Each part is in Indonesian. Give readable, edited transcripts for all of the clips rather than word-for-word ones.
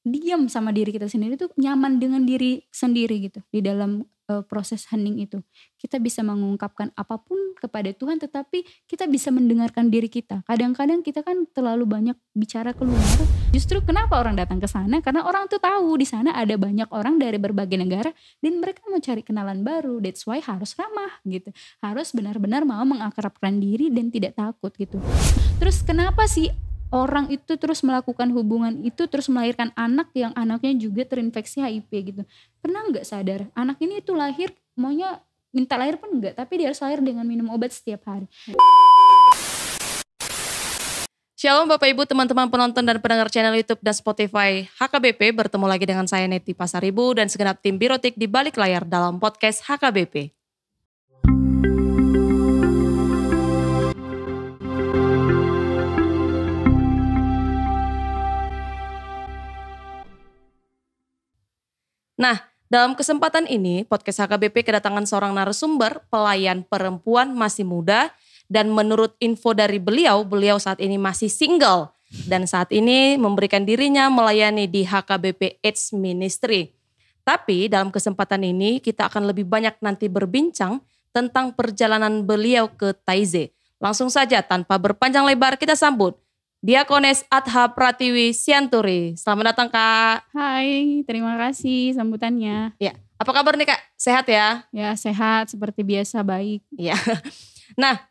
diam sama diri kita sendiri tuh nyaman dengan diri sendiri gitu di dalam proses hening itu. Kita bisa mengungkapkan apapun kepada Tuhan, tetapi kita bisa mendengarkan diri kita. Kadang-kadang kita kan terlalu banyak bicara keluar. Justru kenapa orang datang ke sana? Karena orang tuh tahu di sana ada banyak orang dari berbagai negara dan mereka mau cari kenalan baru. That's why harus ramah gitu. Harus benar-benar mau mengakrabkan diri dan tidak takut gitu. Terus kenapa sih orang itu terus melakukan hubungan itu, terus melahirkan anak yang anaknya juga terinfeksi HIV gitu? Pernah nggak sadar anak ini itu lahir maunya minta lahir pun enggak, tapi dia harus lahir dengan minum obat setiap hari. Shalom Bapak Ibu, teman-teman penonton dan pendengar channel YouTube dan Spotify HKBP. Bertemu lagi dengan saya Neti Pasaribu dan segenap tim Birotik di balik layar dalam podcast HKBP. Nah, dalam kesempatan ini podcast HKBP kedatangan seorang narasumber, pelayan perempuan masih muda, dan menurut info dari beliau saat ini masih single dan saat ini memberikan dirinya melayani di HKBP AIDS Ministry. Tapi dalam kesempatan ini kita akan lebih banyak nanti berbincang tentang perjalanan beliau ke Taize. Langsung saja tanpa berpanjang lebar kita sambut Diakones Adha Pratiwi Sianturi. Selamat datang Kak. Hai, terima kasih sambutannya. Ya, apa kabar nih Kak? Sehat ya? Ya, sehat seperti biasa, baik. Ya. Nah,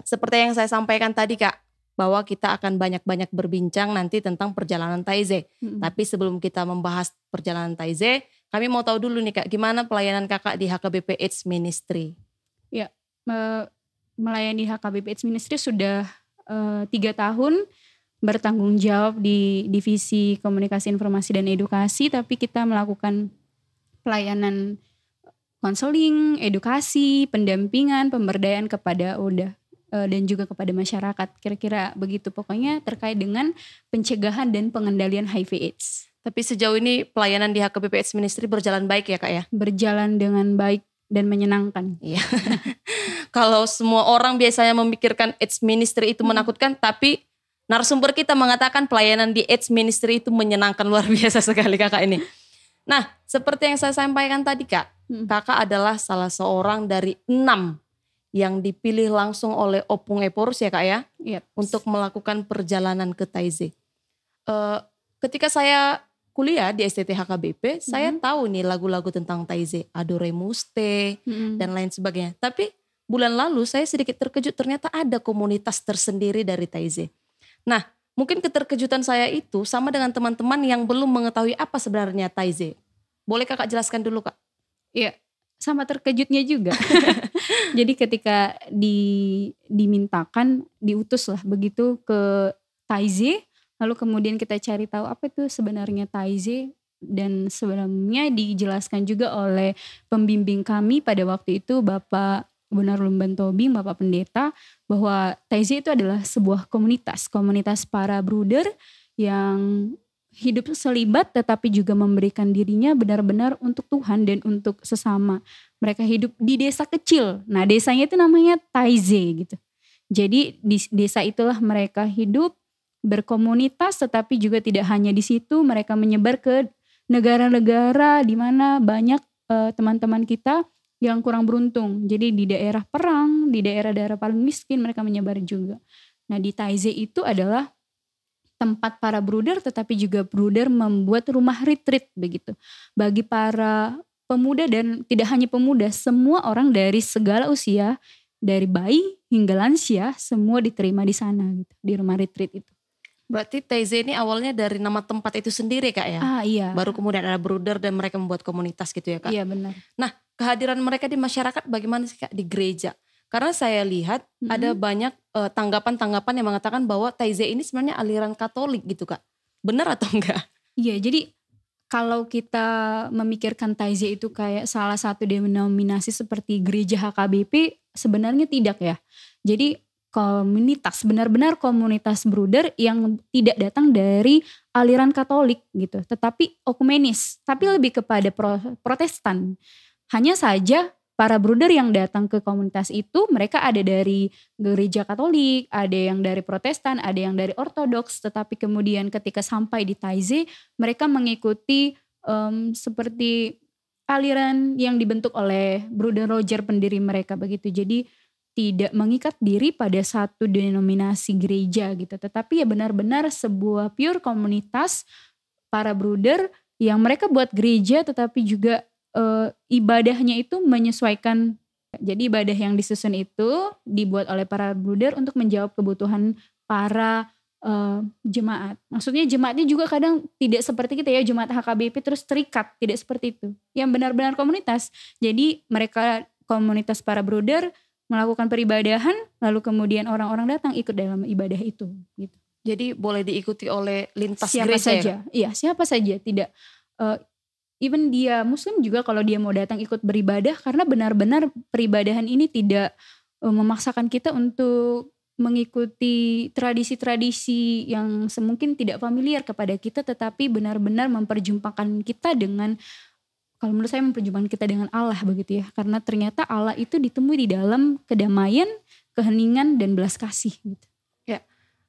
seperti yang saya sampaikan tadi Kak, bahwa kita akan banyak-banyak berbincang nanti tentang perjalanan Taize. Tapi sebelum kita membahas perjalanan Taize, kami mau tahu dulu nih Kak, gimana pelayanan Kakak di HKBP AIDS Ministry? Ya, melayani HKBP AIDS Ministry sudah 3 tahun, bertanggung jawab di divisi komunikasi informasi dan edukasi, tapi kita melakukan pelayanan konseling, edukasi, pendampingan, pemberdayaan kepada ODA dan juga kepada masyarakat, kira-kira begitu, pokoknya terkait dengan pencegahan dan pengendalian HIV AIDS. Tapi sejauh ini pelayanan di HKBP AIDS Ministry berjalan baik ya Kak ya? Berjalan dengan baik dan menyenangkan. Iya. Kalau semua orang biasanya memikirkan AIDS Ministry itu menakutkan, tapi narasumber kita mengatakan pelayanan di AIDS Ministry itu menyenangkan, luar biasa sekali Kakak ini. Nah, seperti yang saya sampaikan tadi Kak, Kakak adalah salah seorang dari 6 yang dipilih langsung oleh Opung Eporus ya Kak ya, untuk melakukan perjalanan ke Taize. Ketika saya kuliah di STT HKBP, saya tahu nih lagu-lagu tentang Taize, Adoremuste dan lain sebagainya. Tapi bulan lalu saya sedikit terkejut, ternyata ada komunitas tersendiri dari Taize. Nah, mungkin keterkejutan saya itu sama dengan teman-teman yang belum mengetahui apa sebenarnya Taize. Boleh Kakak jelaskan dulu Kak? Iya, sama terkejutnya juga. Jadi ketika dimintakan, diutus lah begitu ke Taize, lalu kemudian kita cari tahu apa itu sebenarnya Taize, dan sebelumnya dijelaskan juga oleh pembimbing kami pada waktu itu Bapak Bonar Lumban Tobing, Bapak Pendeta, bahwa Taize itu adalah sebuah komunitas para bruder yang hidup selibat tetapi juga memberikan dirinya benar-benar untuk Tuhan dan untuk sesama. Mereka hidup di desa kecil. Nah, desanya itu namanya Taize gitu. Jadi di desa itulah mereka hidup berkomunitas, tetapi juga tidak hanya di situ, mereka menyebar ke negara-negara di mana banyak teman-teman kita yang kurang beruntung. Jadi di daerah perang, di daerah-daerah paling miskin mereka menyebar juga. Nah, di Taize itu adalah tempat para bruder, tetapi juga bruder membuat rumah retreat begitu. Bagi para pemuda dan tidak hanya pemuda, semua orang dari segala usia, dari bayi hingga lansia, semua diterima di sana gitu, di rumah retreat itu. Berarti Taize ini awalnya dari nama tempat itu sendiri Kak ya? Iya. Baru kemudian ada bruder dan mereka membuat komunitas gitu ya Kak? Iya benar. Nah, kehadiran mereka di masyarakat bagaimana sih Kak di gereja? Karena saya lihat ada banyak tanggapan-tanggapan yang mengatakan bahwa Taize ini sebenarnya aliran Katolik gitu Kak. Benar atau enggak? Iya, jadi kalau kita memikirkan Taize itu kayak salah satu denominasi seperti gereja HKBP, sebenarnya tidak ya. Jadi komunitas, benar-benar komunitas bruder yang tidak datang dari aliran Katolik gitu, tetapi okumenis, tapi lebih kepada Protestan. Hanya saja para bruder yang datang ke komunitas itu mereka ada dari gereja Katolik, ada yang dari Protestan, ada yang dari Ortodoks. Tetapi kemudian ketika sampai di Taizé, mereka mengikuti seperti aliran yang dibentuk oleh Bruder Roger pendiri mereka begitu. Jadi tidak mengikat diri pada satu denominasi gereja gitu. Tetapi ya benar-benar sebuah pure komunitas para bruder yang mereka buat gereja tetapi juga ibadahnya itu menyesuaikan. Jadi ibadah yang disusun itu dibuat oleh para bruder untuk menjawab kebutuhan para jemaat. Maksudnya jemaatnya juga kadang tidak seperti kita ya, jemaat HKBP terus terikat, tidak seperti itu. Yang benar-benar komunitas. Jadi mereka komunitas para bruder melakukan peribadahan, lalu kemudian orang-orang datang ikut dalam ibadah itu. Gitu. Jadi boleh diikuti oleh lintas siapa gereja saja. Iya, siapa saja. Tidak even dia muslim juga kalau dia mau datang ikut beribadah, karena benar-benar peribadahan ini tidak memaksakan kita untuk mengikuti tradisi-tradisi yang semungkin tidak familiar kepada kita, tetapi benar-benar memperjumpakan kita dengan, kalau menurut saya memperjumpakan kita dengan Allah begitu ya. Karena ternyata Allah itu ditemui di dalam kedamaian, keheningan dan belas kasih gitu. Ya.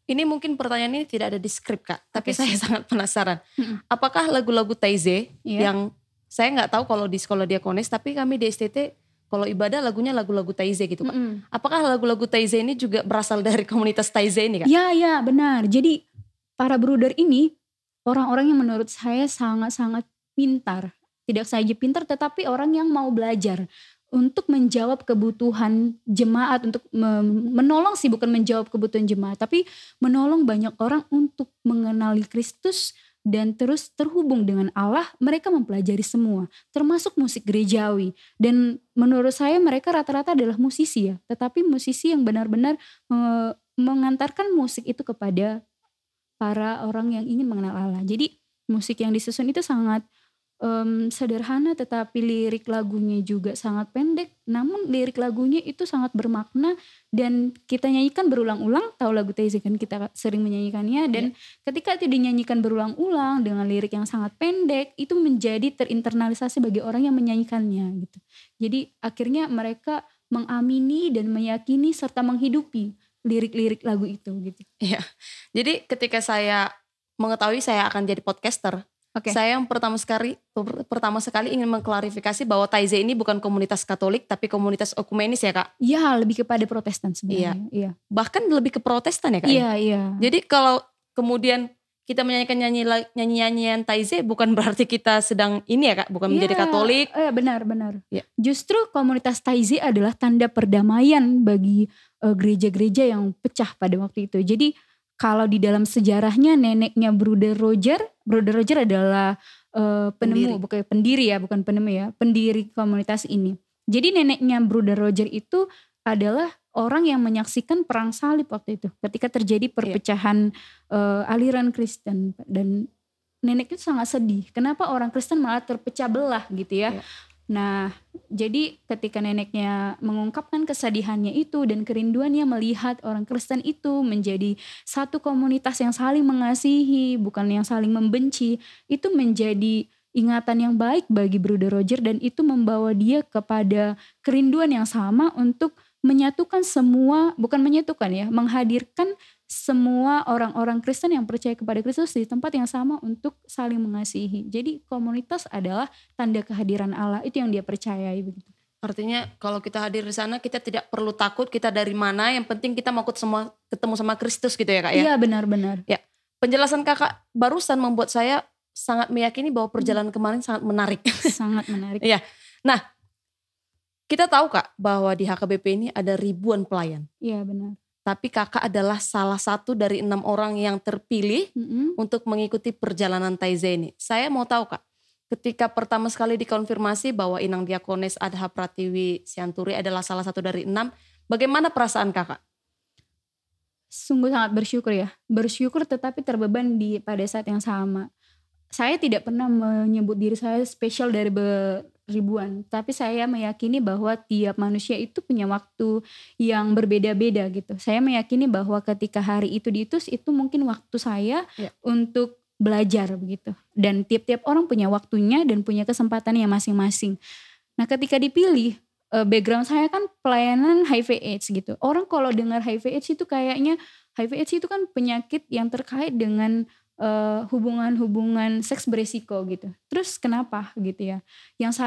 Ini mungkin pertanyaan ini tidak ada di skrip Kak, tapi saya sangat penasaran. Apakah lagu-lagu Taizé yang saya nggak tahu kalau di sekolah diakonis, tapi kami di STT kalau ibadah lagunya lagu-lagu Taizé gitu Kak. Apakah lagu-lagu Taizé ini juga berasal dari komunitas Taizé ini Kak? Iya benar. Jadi para bruder ini orang-orang yang menurut saya sangat-sangat pintar. Tidak saja pintar tetapi orang yang mau belajar untuk menjawab kebutuhan jemaat, untuk menolong sih, bukan menjawab kebutuhan jemaat, tapi menolong banyak orang untuk mengenali Kristus dan terus terhubung dengan Allah. Mereka mempelajari semua, termasuk musik gerejawi. Dan menurut saya mereka rata-rata adalah musisi ya, tetapi musisi yang benar-benar mengantarkan musik itu kepada para orang yang ingin mengenal Allah. Jadi musik yang disusun itu sangat sederhana, tetapi lirik lagunya juga sangat pendek, namun lirik lagunya itu sangat bermakna dan kita nyanyikan berulang-ulang. Tahu lagu Taizé kan, kita sering menyanyikannya, dan ketika itu dinyanyikan berulang-ulang dengan lirik yang sangat pendek, itu menjadi terinternalisasi bagi orang yang menyanyikannya gitu. Jadi akhirnya mereka mengamini dan meyakini serta menghidupi lirik-lirik lagu itu gitu. Iya. Jadi ketika saya mengetahui saya akan jadi podcaster, saya yang pertama sekali ingin mengklarifikasi bahwa Taizé ini bukan komunitas Katolik tapi komunitas ekumenis ya Kak? Iya, lebih kepada Protestan sebenarnya. Iya. Bahkan lebih ke Protestan ya Kak? Iya. Jadi kalau kemudian kita menyanyikan nyanyian Taizé bukan berarti kita sedang ini ya Kak, bukan menjadi Katolik. Benar. Ya. Justru komunitas Taizé adalah tanda perdamaian bagi gereja-gereja yang pecah pada waktu itu. Jadi kalau di dalam sejarahnya neneknya Bruder Roger adalah pendiri komunitas ini. Jadi neneknya Bruder Roger itu adalah orang yang menyaksikan perang salib waktu itu, ketika terjadi perpecahan aliran Kristen, dan nenek itu sangat sedih. Kenapa orang Kristen malah terpecah belah gitu ya? Nah, jadi ketika neneknya mengungkapkan kesedihannya itu dan kerinduannya melihat orang Kristen itu menjadi satu komunitas yang saling mengasihi, bukan yang saling membenci, itu menjadi ingatan yang baik bagi Bruder Roger, dan itu membawa dia kepada kerinduan yang sama untuk menyatukan semua, bukan menyatukan ya, menghadirkan semua orang-orang Kristen yang percaya kepada Kristus di tempat yang sama untuk saling mengasihi. Jadi komunitas adalah tanda kehadiran Allah, itu yang dia percayai begitu. Artinya kalau kita hadir di sana kita tidak perlu takut kita dari mana, yang penting kita mau ketemu sama Kristus gitu ya Kak ya? Iya benar-benar. Ya, penjelasan Kakak barusan membuat saya sangat meyakini bahwa perjalanan kemarin sangat menarik. Sangat menarik. Iya. Nah, kita tahu Kak bahwa di HKBP ini ada ribuan pelayan. Iya benar. Tapi Kakak adalah salah satu dari 6 orang yang terpilih untuk mengikuti perjalanan Taizé ini. Saya mau tahu Kak, ketika pertama sekali dikonfirmasi bahwa Inang Diakonis Adha Pratiwi Sianturi adalah salah satu dari 6, bagaimana perasaan Kakak? Sungguh sangat bersyukur ya. Bersyukur tetapi terbeban pada saat yang sama. Saya tidak pernah menyebut diri saya spesial dari ribuan, tapi saya meyakini bahwa tiap manusia itu punya waktu yang berbeda-beda gitu. Saya meyakini bahwa ketika hari itu diutus, itu mungkin waktu saya untuk belajar begitu. Dan tiap-tiap orang punya waktunya dan punya kesempatannya masing-masing. Nah ketika dipilih, background saya kan pelayanan HIV/AIDS gitu. Orang kalau dengar HIV/AIDS itu kayaknya HIV/AIDS itu kan penyakit yang terkait dengan hubungan-hubungan seks beresiko gitu. Terus kenapa gitu ya? Yang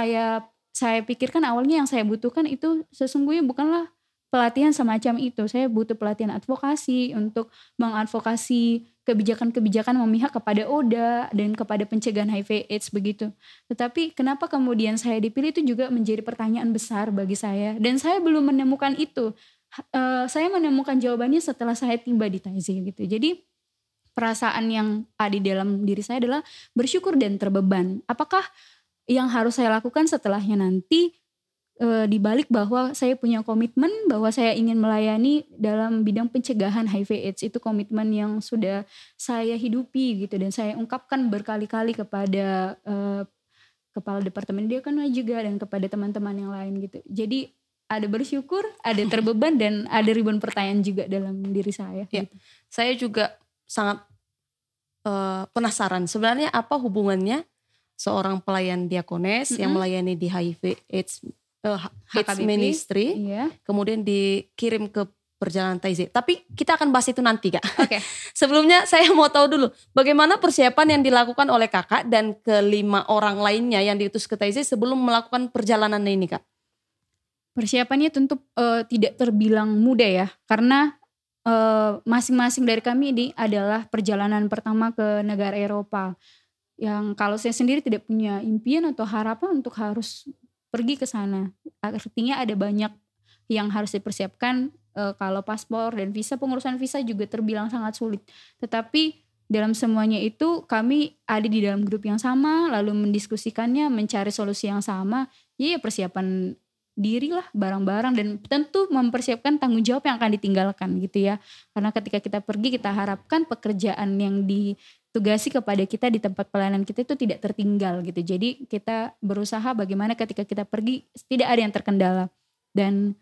saya pikirkan awalnya yang saya butuhkan itu sesungguhnya bukanlah pelatihan semacam itu. Saya butuh pelatihan advokasi untuk mengadvokasi kebijakan-kebijakan memihak kepada ODA dan kepada pencegahan HIV/AIDS begitu. Tetapi kenapa kemudian saya dipilih itu juga menjadi pertanyaan besar bagi saya. Dan saya belum menemukan itu. Saya menemukan jawabannya setelah saya tiba di Taizé gitu. Jadi perasaan yang ada di dalam diri saya adalah bersyukur dan terbeban. Apakah yang harus saya lakukan setelahnya nanti dibalik bahwa saya punya komitmen bahwa saya ingin melayani dalam bidang pencegahan HIV/AIDS, itu komitmen yang sudah saya hidupi gitu, dan saya ungkapkan berkali-kali kepada kepala departemen diakonal juga dan kepada teman-teman yang lain gitu. Jadi ada bersyukur, ada terbeban, dan ada ribuan pertanyaan juga dalam diri saya. Ya, gitu. saya juga sangat penasaran sebenarnya apa hubungannya seorang pelayan diakones yang melayani di HIV/AIDS ministry, kemudian dikirim ke perjalanan Taizé. Tapi kita akan bahas itu nanti, Kak. Oke. Sebelumnya saya mau tahu dulu bagaimana persiapan yang dilakukan oleh Kakak dan ke-5 orang lainnya yang diutus ke Taizé sebelum melakukan perjalanan ini, Kak. Persiapannya tentu tidak terbilang mudah ya, karena masing-masing dari kami ini adalah perjalanan pertama ke negara Eropa. Yang kalau saya sendiri tidak punya impian atau harapan untuk harus pergi ke sana. Artinya ada banyak yang harus dipersiapkan, kalau paspor dan visa, pengurusan visa juga terbilang sangat sulit. Tetapi dalam semuanya itu kami ada di dalam grup yang sama, lalu mendiskusikannya, mencari solusi yang sama. Ya persiapan diri lah, barang-barang, dan tentu mempersiapkan tanggung jawab yang akan ditinggalkan gitu ya. Karena ketika kita pergi, kita harapkan pekerjaan yang ditugasi kepada kita di tempat pelayanan kita itu tidak tertinggal gitu. Jadi kita berusaha bagaimana ketika kita pergi tidak ada yang terkendala. Dan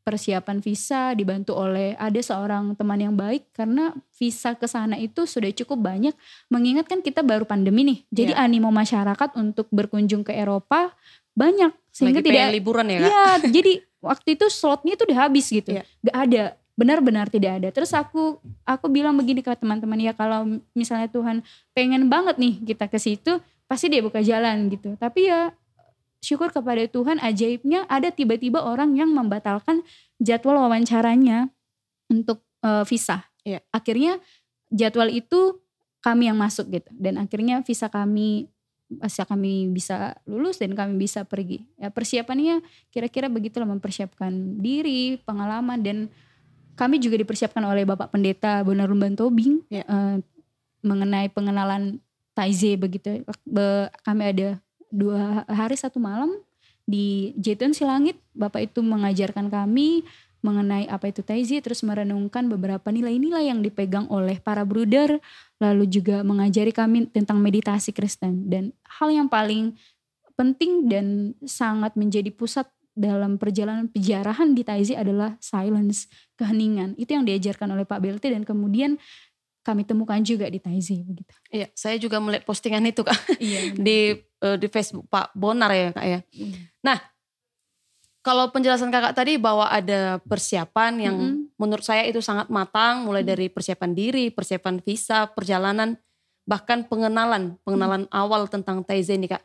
persiapan visa dibantu oleh ada seorang teman yang baik, karena visa ke sana itu sudah cukup banyak, mengingat kan kita baru pandemi nih. Jadi animo masyarakat untuk berkunjung ke Eropa banyak, sehingga lagi tidak liburan ya, Kak? Iya, jadi waktu itu slotnya itu udah habis gitu. Gak ada, benar-benar tidak ada. Terus aku bilang begini ke teman-teman, ya kalau misalnya Tuhan pengen banget nih kita ke situ, pasti dia buka jalan gitu. Tapi ya syukur kepada Tuhan, ajaibnya ada tiba-tiba orang yang membatalkan jadwal wawancaranya untuk visa. Akhirnya jadwal itu kami yang masuk gitu, dan akhirnya visa kami bisa lulus dan kami bisa pergi. Ya, persiapannya kira-kira begitulah, mempersiapkan diri, pengalaman, dan kami juga dipersiapkan oleh Bapak Pendeta Bonarumban Tobing mengenai pengenalan Taizé begitu. Kami ada 2 hari 1 malam di Jaiton Silangit. Bapak itu mengajarkan kami mengenai apa itu Taizé, terus merenungkan beberapa nilai-nilai yang dipegang oleh para bruder, lalu juga mengajari kami tentang meditasi Kristen. Dan hal yang paling penting dan sangat menjadi pusat dalam perjalanan penjarahan di Taizé adalah silence, keheningan. Itu yang diajarkan oleh Pak BLT dan kemudian kami temukan juga di Taizé begitu. Iya, saya juga melihat postingan itu, Kak. Iya, di Facebook Pak Bonar ya, Kak ya. Nah, kalau penjelasan Kakak tadi bahwa ada persiapan yang menurut saya itu sangat matang, mulai dari persiapan diri, persiapan visa, perjalanan, bahkan pengenalan awal tentang Taizé nih, Kak.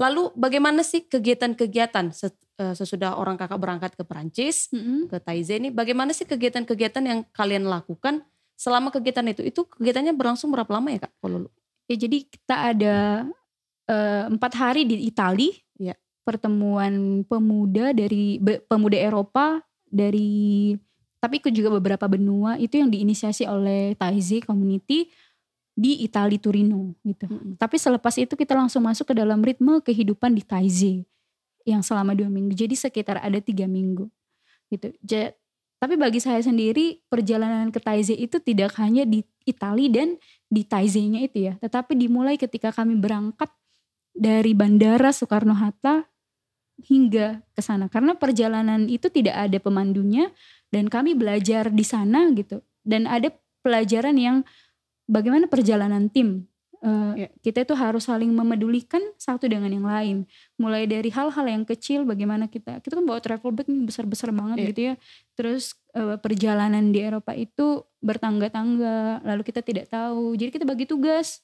Lalu bagaimana sih kegiatan-kegiatan sesudah orang Kakak berangkat ke Perancis, ke Taizé nih, bagaimana sih kegiatan-kegiatan yang kalian lakukan selama kegiatan itu? Itu kegiatannya berlangsung berapa lama ya, Kak? Ya, jadi kita ada 4 hari di Itali. Pertemuan pemuda dari pemuda Eropa tapi ikut juga beberapa benua, itu yang diinisiasi oleh Taizé Community di Itali Turino gitu. Tapi selepas itu kita langsung masuk ke dalam ritme kehidupan di Taizé yang selama 2 minggu. Jadi sekitar ada 3 minggu gitu. Tapi bagi saya sendiri perjalanan ke Taizé itu tidak hanya di Itali dan di Taizé-nya itu ya, tetapi dimulai ketika kami berangkat dari Bandara Soekarno-Hatta hingga ke sana, karena perjalanan itu tidak ada pemandunya dan kami belajar di sana gitu. Dan ada pelajaran yang bagaimana perjalanan tim Kita itu harus saling memedulikan satu dengan yang lain. Mulai dari hal-hal yang kecil, bagaimana kita kan bawa travel bag nih besar-besar banget gitu ya. Terus perjalanan di Eropa itu bertangga-tangga, lalu kita tidak tahu. Jadi kita bagi tugas.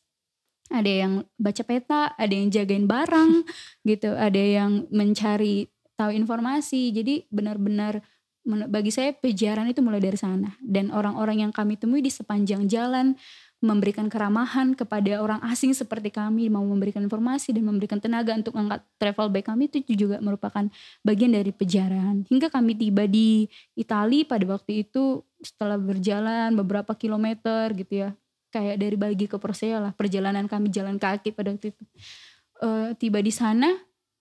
Ada yang baca peta, ada yang jagain barang gitu, ada yang mencari tahu informasi. Jadi benar-benar bagi saya peziarah itu mulai dari sana. Dan orang-orang yang kami temui di sepanjang jalan memberikan keramahan kepada orang asing seperti kami, mau memberikan informasi dan memberikan tenaga untuk angkat travel bag kami, itu juga merupakan bagian dari peziarahan. Hingga kami tiba di Italia pada waktu itu setelah berjalan beberapa kilometer gitu ya, kayak dari Balgi ke Porsea lah, perjalanan kami jalan kaki pada waktu itu. Tiba di sana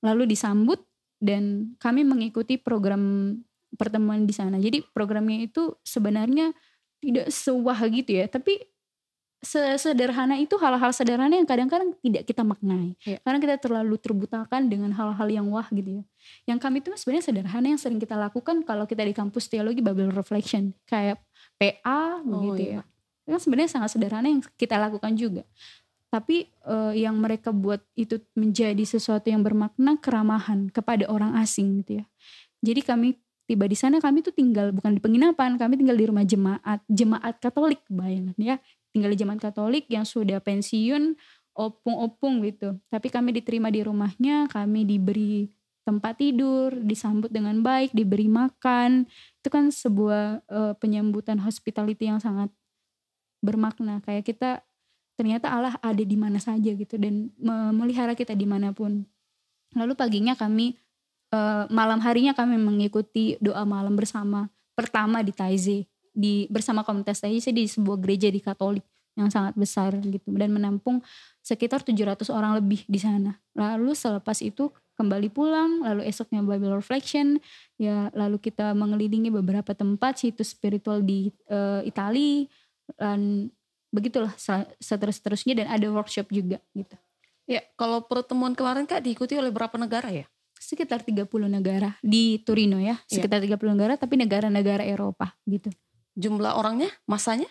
lalu disambut dan kami mengikuti program pertemuan di sana. Jadi programnya itu sebenarnya tidak sewah gitu ya, tapi sederhana itu, hal-hal sederhana yang kadang-kadang tidak kita maknai. Karena kita terlalu terbutakan dengan hal-hal yang wah gitu ya. Yang kami itu sebenarnya sederhana yang sering kita lakukan kalau kita di kampus teologi Bible Reflection. Kayak PA begitu ya. Itu sebenarnya sangat sederhana yang kita lakukan juga. Tapi yang mereka buat itu menjadi sesuatu yang bermakna, keramahan kepada orang asing gitu ya. Jadi kami tiba di sana, kami tuh tinggal bukan di penginapan, kami tinggal di rumah jemaat Katolik, bayangkan ya. Tinggal di jemaat Katolik yang sudah pensiun, opung-opung gitu. Tapi kami diterima di rumahnya, kami diberi tempat tidur, disambut dengan baik, diberi makan. Itu kan sebuah penyambutan hospitality yang sangat bermakna. Kayak kita ternyata Allah ada di mana saja gitu dan memelihara kita dimanapun. Lalu paginya kami, malam harinya kami mengikuti doa malam bersama pertama di Taizé. Bersama komunitas Taizé di sebuah gereja di Katolik yang sangat besar gitu dan menampung sekitar 700 orang lebih di sana. Lalu selepas itu kembali pulang, lalu esoknya Bible Reflection ya, lalu kita mengelilingi beberapa tempat situs spiritual di Italia dan begitulah seterusnya, dan ada workshop juga gitu. Ya, kalau pertemuan kemarin Kak diikuti oleh berapa negara ya? Sekitar 30 negara di Torino ya, sekitar 30 negara, tapi negara-negara Eropa gitu. Jumlah orangnya, masanya?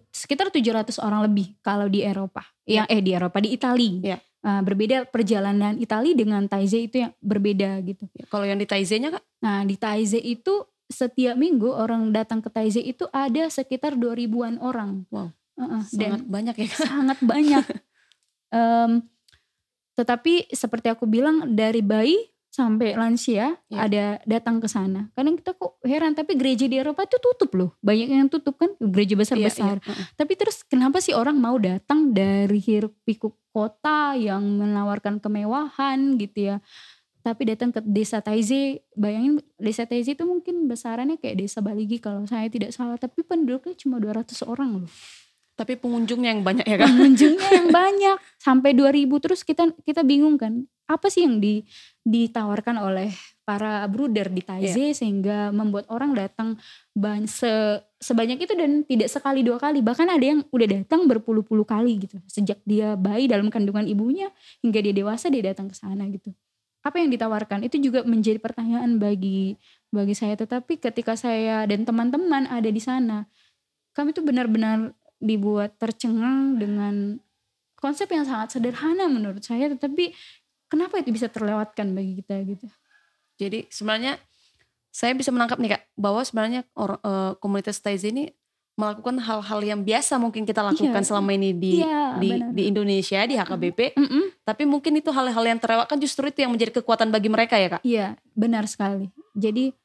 Sekitar 700 orang lebih kalau di Eropa. Di Eropa, di Italia. Berbeda perjalanan Italia dengan Taizé itu yang berbeda gitu. Kalau yang di Taizé-nya Kak? Nah, di Taizé itu setiap minggu orang datang ke Taizé itu ada sekitar 2000-an orang. Wow. Sangat banyak ya Kak? Sangat banyak. Tetapi seperti aku bilang, dari bayi sampai lansia ada datang ke sana. Kadang kita kok heran, tapi gereja di Eropa itu tutup loh. Banyak yang tutup kan, gereja besar-besar. Tapi terus kenapa sih orang mau datang dari hiruk pikuk kota yang menawarkan kemewahan gitu ya. Tapi datang ke desa Taizé, bayangin desa Taizé itu mungkin besarannya kayak desa Baligi kalau saya tidak salah. Tapi penduduknya cuma 200 orang loh. Tapi pengunjungnya yang banyak ya kan? Pengunjungnya yang banyak, sampai 2000. Terus kita bingung kan, apa sih yang ditawarkan oleh para bruder di Taizé sehingga membuat orang datang sebanyak itu dan tidak sekali dua kali. Bahkan ada yang udah datang berpuluh-puluh kali gitu. Sejak dia bayi dalam kandungan ibunya hingga dia dewasa dia datang ke sana gitu. Apa yang ditawarkan? Itu juga menjadi pertanyaan bagi saya. Tetapi ketika saya dan teman-teman ada di sana, kami tuh benar-benar dibuat tercengang dengan konsep yang sangat sederhana menurut saya, tetapi kenapa itu bisa terlewatkan bagi kita gitu. Jadi sebenarnya saya bisa menangkap nih Kak, bahwa sebenarnya komunitas Taizé ini melakukan hal-hal yang biasa mungkin kita lakukan selama ini di Indonesia, di HKBP. Tapi mungkin itu hal-hal yang terlewatkan, justru itu yang menjadi kekuatan bagi mereka ya Kak? Iya, benar sekali. Jadi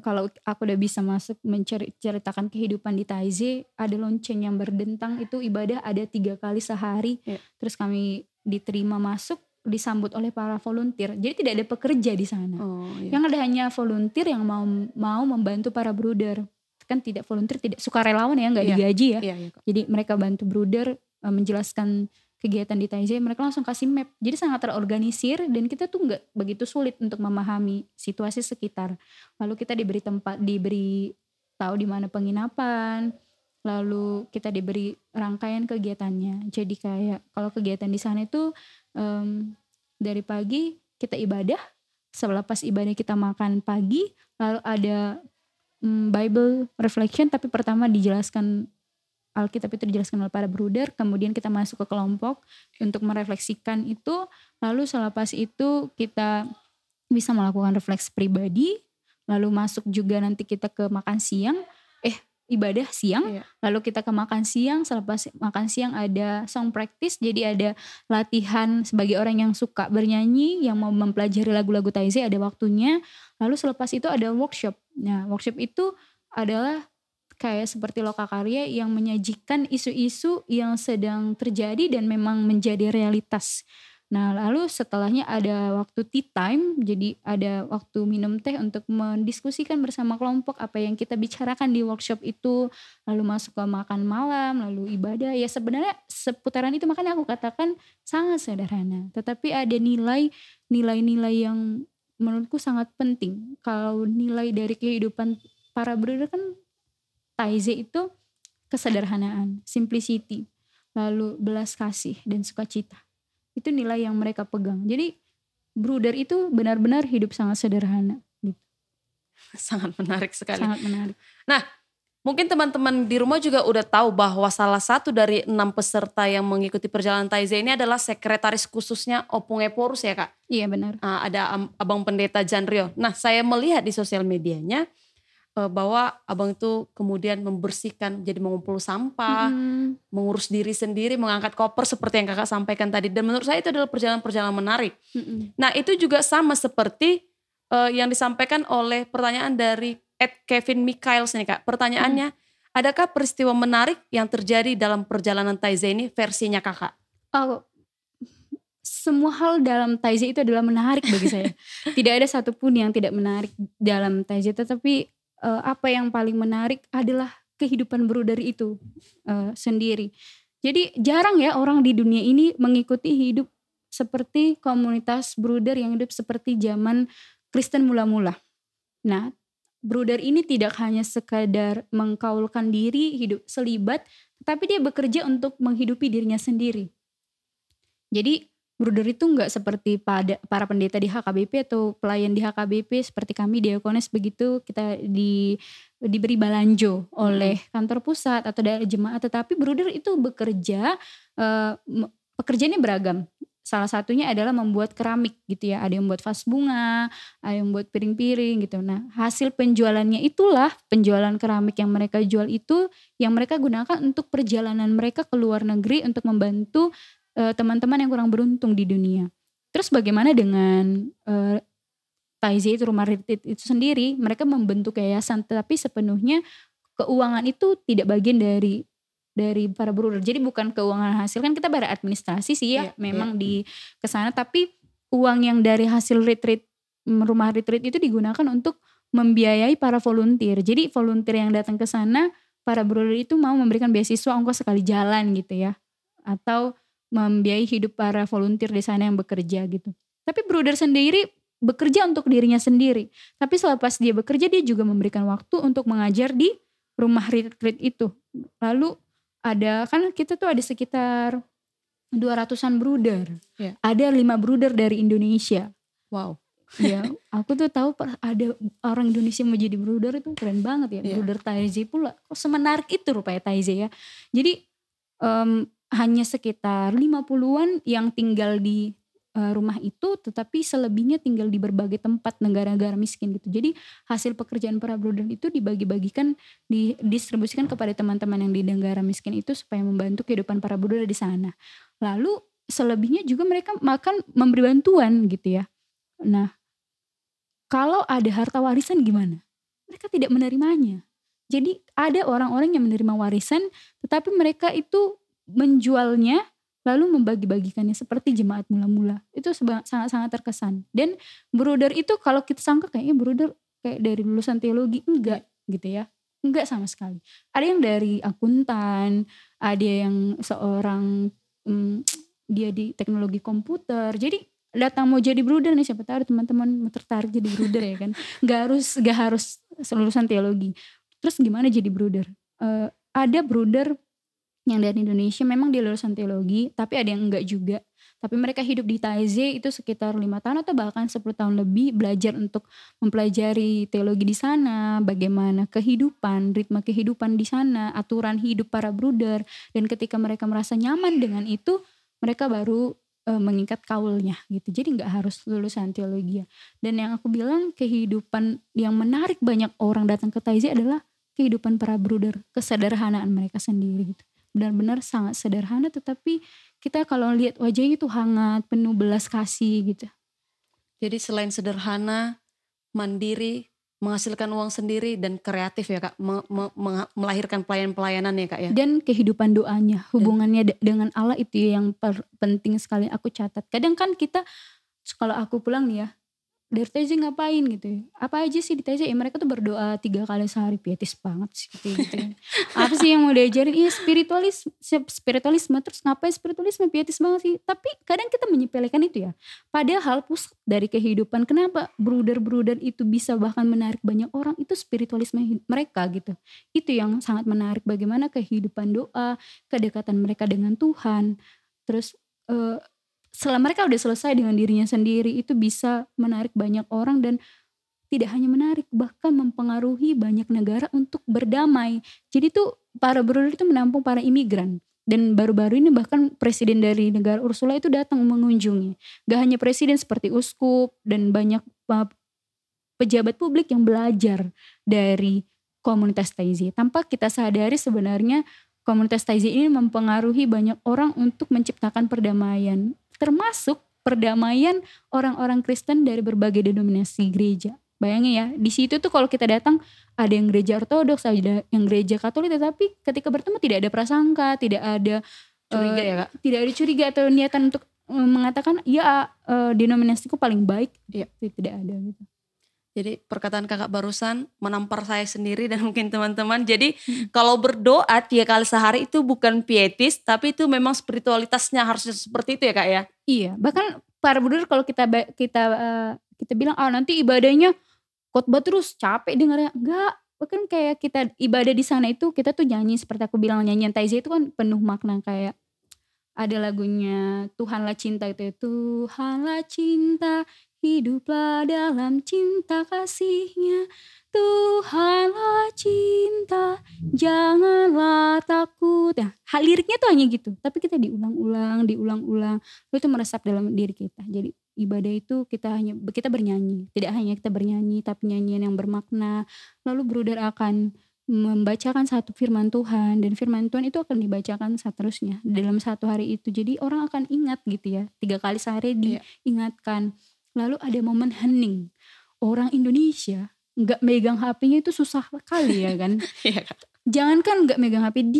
kalau aku udah bisa masuk menceritakan kehidupan di Taizé, ada lonceng yang berdentang, itu ibadah ada 3 kali sehari. Terus kami diterima masuk, disambut oleh para volunteer. Jadi tidak ada pekerja di sana. Yang ada hanya volunteer yang mau membantu para bruder. Kan tidak volunteer, tidak sukarelawan ya, nggak digaji ya. Jadi mereka bantu bruder menjelaskan kegiatan di Taizé, mereka langsung kasih map. Jadi sangat terorganisir dan kita tuh gak begitu sulit untuk memahami situasi sekitar. Lalu kita diberi tahu di mana penginapan, lalu kita diberi rangkaian kegiatannya. Jadi kayak kalau kegiatan di sana itu dari pagi kita ibadah, selepas ibadah kita makan pagi, lalu ada Bible Reflection, tapi pertama dijelaskan Alkitab itu dijelaskan oleh para bruder, kemudian kita masuk ke kelompok untuk merefleksikan itu, lalu selepas itu kita bisa melakukan refleksi pribadi, lalu masuk juga nanti kita ke makan siang, ibadah siang, lalu kita ke makan siang, selepas makan siang ada song practice, jadi ada latihan sebagai orang yang suka bernyanyi, yang mau mempelajari lagu-lagu Taizé ada waktunya, lalu selepas itu ada workshop. Nah workshop itu adalah kayak seperti lokakarya yang menyajikan isu-isu yang sedang terjadi dan memang menjadi realitas. Nah lalu setelahnya ada waktu tea time, jadi ada waktu minum teh untuk mendiskusikan bersama kelompok apa yang kita bicarakan di workshop itu, lalu masuk ke makan malam, lalu ibadah. Ya sebenarnya seputaran itu, makanya aku katakan sangat sederhana, tetapi ada nilai-nilai yang menurutku sangat penting. Kalau nilai dari kehidupan para bruder kan Taizé itu kesederhanaan, simplicity, lalu belas kasih dan sukacita. Itu nilai yang mereka pegang. Jadi bruder itu benar-benar hidup sangat sederhana gitu. Sangat menarik sekali. Sangat menarik. Nah, mungkin teman-teman di rumah juga udah tahu bahwa salah satu dari 6 peserta yang mengikuti perjalanan Taizé ini adalah sekretaris khususnya Opung Eporus ya Kak? Iya benar. Ada Abang Pendeta Janrio. Nah, saya melihat di sosial medianya bahwa abang itu kemudian membersihkan, jadi mengumpul sampah, mengurus diri sendiri, mengangkat koper seperti yang kakak sampaikan tadi. Dan menurut saya itu adalah perjalanan-perjalanan menarik. Nah itu juga sama seperti yang disampaikan oleh pertanyaan dari Kevin Michaels nih Kak. Pertanyaannya, adakah peristiwa menarik yang terjadi dalam perjalanan Taizé ini versinya kakak? Semua hal dalam Taizé itu adalah menarik bagi saya. Tidak ada satupun yang tidak menarik dalam Taizé, tetapi apa yang paling menarik adalah kehidupan bruder itu sendiri. Jadi jarang ya orang di dunia ini mengikuti hidup seperti komunitas bruder yang hidup seperti zaman Kristen mula-mula. Nah, bruder ini tidak hanya sekadar mengkaulkan diri, hidup selibat, tapi dia bekerja untuk menghidupi dirinya sendiri. Jadi bruder itu enggak seperti para pendeta di HKBP atau pelayan di HKBP seperti kami diakones begitu, kita diberi balanjo oleh kantor pusat atau dari jemaat, tetapi bruder itu bekerja, pekerjaannya beragam. Salah satunya adalah membuat keramik gitu ya, ada yang buat vas bunga, ada yang buat piring-piring gitu. Nah hasil penjualannya itulah, penjualan keramik yang mereka jual itu yang mereka gunakan untuk perjalanan mereka ke luar negeri untuk membantu teman-teman yang kurang beruntung di dunia. Terus bagaimana dengan Taizé itu, rumah retreat itu sendiri, mereka membentuk yayasan, tetapi sepenuhnya keuangan itu tidak bagian dari para bruder. Jadi bukan keuangan hasil, kan kita beradministrasi sih ya, memang di kesana, tapi uang yang dari hasil retreat, rumah retreat itu digunakan untuk membiayai para volunteer. Jadi volunteer yang datang ke sana, para bruder itu mau memberikan beasiswa ongkos sekali jalan gitu ya, atau membiayai hidup para volunteer di sana yang bekerja gitu. Tapi bruder sendiri bekerja untuk dirinya sendiri. Tapi selepas dia bekerja, dia juga memberikan waktu untuk mengajar di rumah retreat itu. Lalu ada, kan kita tuh ada sekitar 200-an bruder. Ada 5 bruder dari Indonesia. Wow. Ya, aku tuh tahu ada orang Indonesia mau jadi bruder, itu keren banget ya. Bruder Taizé pula. Kok semenarik itu rupanya Taizé ya. Jadi hanya sekitar 50-an yang tinggal di rumah itu, tetapi selebihnya tinggal di berbagai tempat negara-negara miskin gitu. Jadi hasil pekerjaan para bruder itu dibagi-bagikan, didistribusikan kepada teman-teman yang di negara miskin itu supaya membantu kehidupan para bruder di sana. Lalu selebihnya juga mereka memberi bantuan gitu ya. Nah, kalau ada harta warisan gimana? Mereka tidak menerimanya. Jadi ada orang-orang yang menerima warisan, tetapi mereka itu menjualnya lalu membagi-bagikannya seperti jemaat mula-mula. Itu sangat-sangat terkesan. Dan bruder itu kalau kita sangka kayaknya bruder kayak dari lulusan teologi, enggak gitu ya. Enggak sama sekali. Ada yang dari akuntan, ada yang seorang dia di teknologi komputer. Jadi datang mau jadi bruder nih, siapa tahu ada teman-teman tertarik jadi bruder ya kan. Gak harus lulusan teologi. Terus gimana jadi bruder? Ada bruder yang dari Indonesia memang dia lulusan teologi, tapi ada yang enggak juga. Tapi mereka hidup di Taizé itu sekitar 5 tahun atau bahkan 10 tahun lebih, belajar untuk mempelajari teologi di sana, bagaimana kehidupan, ritme kehidupan di sana, aturan hidup para bruder. Dan ketika mereka merasa nyaman dengan itu, mereka baru mengikat kaulnya gitu. Jadi nggak harus lulusan teologi ya. Dan yang aku bilang, kehidupan yang menarik banyak orang datang ke Taizé adalah kehidupan para bruder, kesederhanaan mereka sendiri gitu. Benar-benar sangat sederhana, tetapi kita kalau lihat wajahnya itu hangat, penuh belas kasih gitu. Jadi selain sederhana, mandiri, menghasilkan uang sendiri dan kreatif ya Kak, melahirkan pelayanan-pelayanan ya Kak ya. Dan kehidupan doanya, hubungannya dengan Allah itu yang penting sekali aku catat. Kadang kan kita, kalau aku pulang nih ya, dari Taizé ngapain gitu ya, apa aja sih di Taizé ya, mereka tuh berdoa 3 kali sehari, pietis banget sih gitu ya. Apa sih yang mau diajarin, iya spiritualisme, terus ngapain spiritualisme, pietis banget sih. Tapi kadang kita menyepelekan itu ya, padahal pusat dari kehidupan, kenapa bruder-bruder itu bisa bahkan menarik banyak orang, itu spiritualisme mereka gitu. Itu yang sangat menarik, bagaimana kehidupan doa, kedekatan mereka dengan Tuhan. Terus setelah mereka udah selesai dengan dirinya sendiri, itu bisa menarik banyak orang, dan tidak hanya menarik, bahkan mempengaruhi banyak negara untuk berdamai. Jadi tuh para bruder itu menampung para imigran. Dan baru-baru ini bahkan presiden dari negara Ursula itu datang mengunjungi. Gak hanya presiden, seperti uskup dan banyak pejabat publik yang belajar dari komunitas Taizé. Tanpa kita sadari sebenarnya komunitas Taizé ini mempengaruhi banyak orang untuk menciptakan perdamaian. Termasuk perdamaian orang-orang Kristen dari berbagai denominasi gereja. Bayangin ya, di situ tuh kalau kita datang, ada yang gereja Ortodoks, ada yang gereja Katolik, tetapi ketika bertemu tidak ada prasangka, tidak ada Curiga ya Kak? Tidak ada curiga atau niatan untuk mengatakan ya denominasiku paling baik. Ya, tidak ada gitu. Jadi perkataan kakak barusan menampar saya sendiri dan mungkin teman-teman. Jadi kalau berdoa 3 kali sehari itu bukan pietis, tapi itu memang spiritualitasnya harusnya seperti itu ya Kak ya? Iya, bahkan para bruder kalau kita bilang nanti ibadahnya khotbah terus capek dengarnya. Enggak, bahkan kayak kita ibadah di sana itu kita tuh nyanyi, seperti aku bilang, nyanyian Taizé itu kan penuh makna. Kayak ada lagunya Tuhanlah Cinta itu, Tuhanlah Cinta, hiduplah dalam cinta kasihnya. Tuhanlah cinta, janganlah takut. Nah, liriknya tuh hanya gitu, tapi kita diulang-ulang, lalu itu meresap dalam diri kita. Jadi ibadah itu kita bernyanyi, tidak hanya kita bernyanyi, tapi nyanyian yang bermakna. Lalu bruder akan membacakan satu firman Tuhan, dan firman Tuhan itu akan dibacakan seterusnya dalam satu hari itu. Jadi orang akan ingat gitu ya, 3 kali sehari diingatkan. Lalu ada momen hening. Orang Indonesia gak megang HP-nya itu susah sekali ya kan. Jangankan gak megang HP,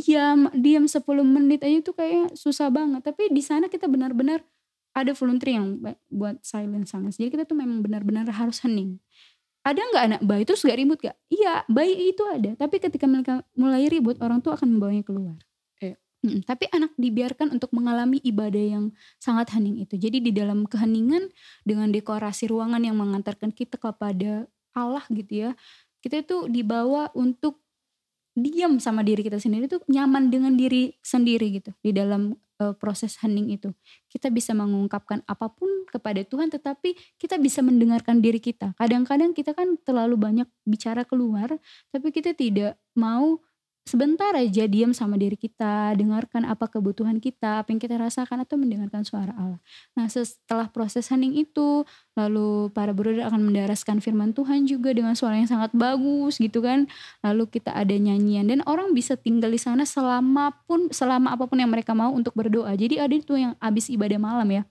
diam 10 menit aja itu kayak susah banget. Tapi di sana kita benar-benar ada volunteer yang buat silent silence. Jadi kita tuh memang benar-benar harus hening. Ada gak anak bayi terus gak ribut gak? Iya, bayi itu ada. Tapi ketika mereka mulai ribut, orang tua akan membawanya keluar. Tapi anak dibiarkan untuk mengalami ibadah yang sangat hening itu. Jadi di dalam keheningan, dengan dekorasi ruangan yang mengantarkan kita kepada Allah gitu ya, kita itu dibawa untuk diam sama diri kita sendiri, tuh nyaman dengan diri sendiri gitu. Di dalam proses hening itu kita bisa mengungkapkan apapun kepada Tuhan, tetapi kita bisa mendengarkan diri kita. Kadang-kadang kita kan terlalu banyak bicara keluar, tapi kita tidak mau sebentar aja diam sama diri kita, dengarkan apa kebutuhan kita, apa yang kita rasakan, atau mendengarkan suara Allah. Nah, setelah proses hening itu, lalu para bruder akan mendaraskan firman Tuhan juga dengan suara yang sangat bagus gitu kan. Lalu kita ada nyanyian, dan orang bisa tinggal di sana selama apapun yang mereka mau untuk berdoa. Jadi ada itu yang habis ibadah malam ya,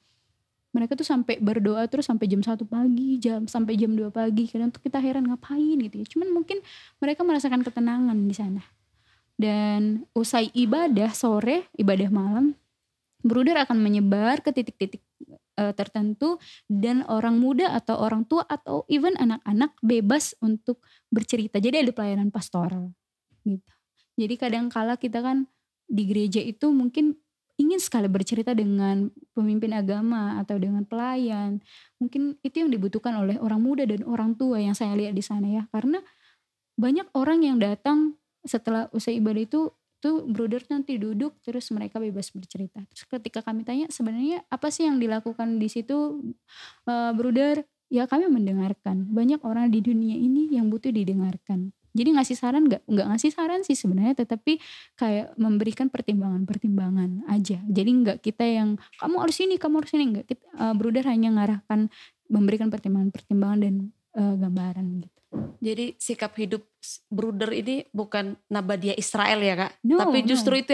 mereka tuh sampai berdoa terus sampai jam 1 pagi, sampai jam 2 pagi. Kadang tuh kita heran ngapain gitu ya. Cuman mungkin mereka merasakan ketenangan di sana. Dan usai ibadah sore, ibadah malam, bruder akan menyebar ke titik-titik tertentu, dan orang muda atau orang tua atau even anak-anak bebas untuk bercerita. Jadi ada pelayanan pastoral gitu. Jadi kadang kala kita kan di gereja itu mungkin ingin sekali bercerita dengan pemimpin agama atau dengan pelayan. Mungkin itu yang dibutuhkan oleh orang muda dan orang tua yang saya lihat di sana ya. Karena banyak orang yang datang setelah usai ibadah itu tuh bruder nanti duduk terus mereka bebas bercerita. Terus ketika kami tanya sebenarnya apa sih yang dilakukan di situ, bruder? Ya kami mendengarkan. Banyak orang di dunia ini yang butuh didengarkan. Jadi ngasih saran nggak ngasih saran sih sebenarnya, tetapi kayak memberikan pertimbangan aja. Jadi nggak kita yang kamu harus ini nggak. Bruder hanya ngarahkan, memberikan pertimbangan dan gambaran gitu. Jadi sikap hidup bruder ini bukan Nabadia Israel ya Kak, No, tapi justru no. itu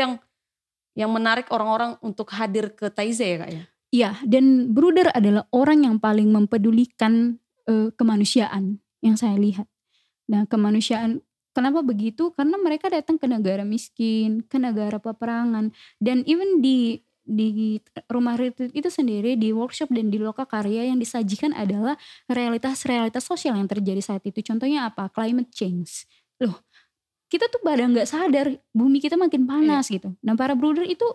yang menarik orang-orang untuk hadir ke Taize ya Kak ya. Iya, dan bruder adalah orang yang paling mempedulikan kemanusiaan yang saya lihat. Nah, kemanusiaan, kenapa begitu? Karena mereka datang ke negara miskin, ke negara peperangan, dan even di rumah retreat itu sendiri, di workshop dan di loka karya yang disajikan adalah realitas-realitas sosial yang terjadi saat itu. Contohnya apa? Climate change. Loh, kita tuh pada nggak sadar bumi kita makin panas gitu. Nah, para bruder itu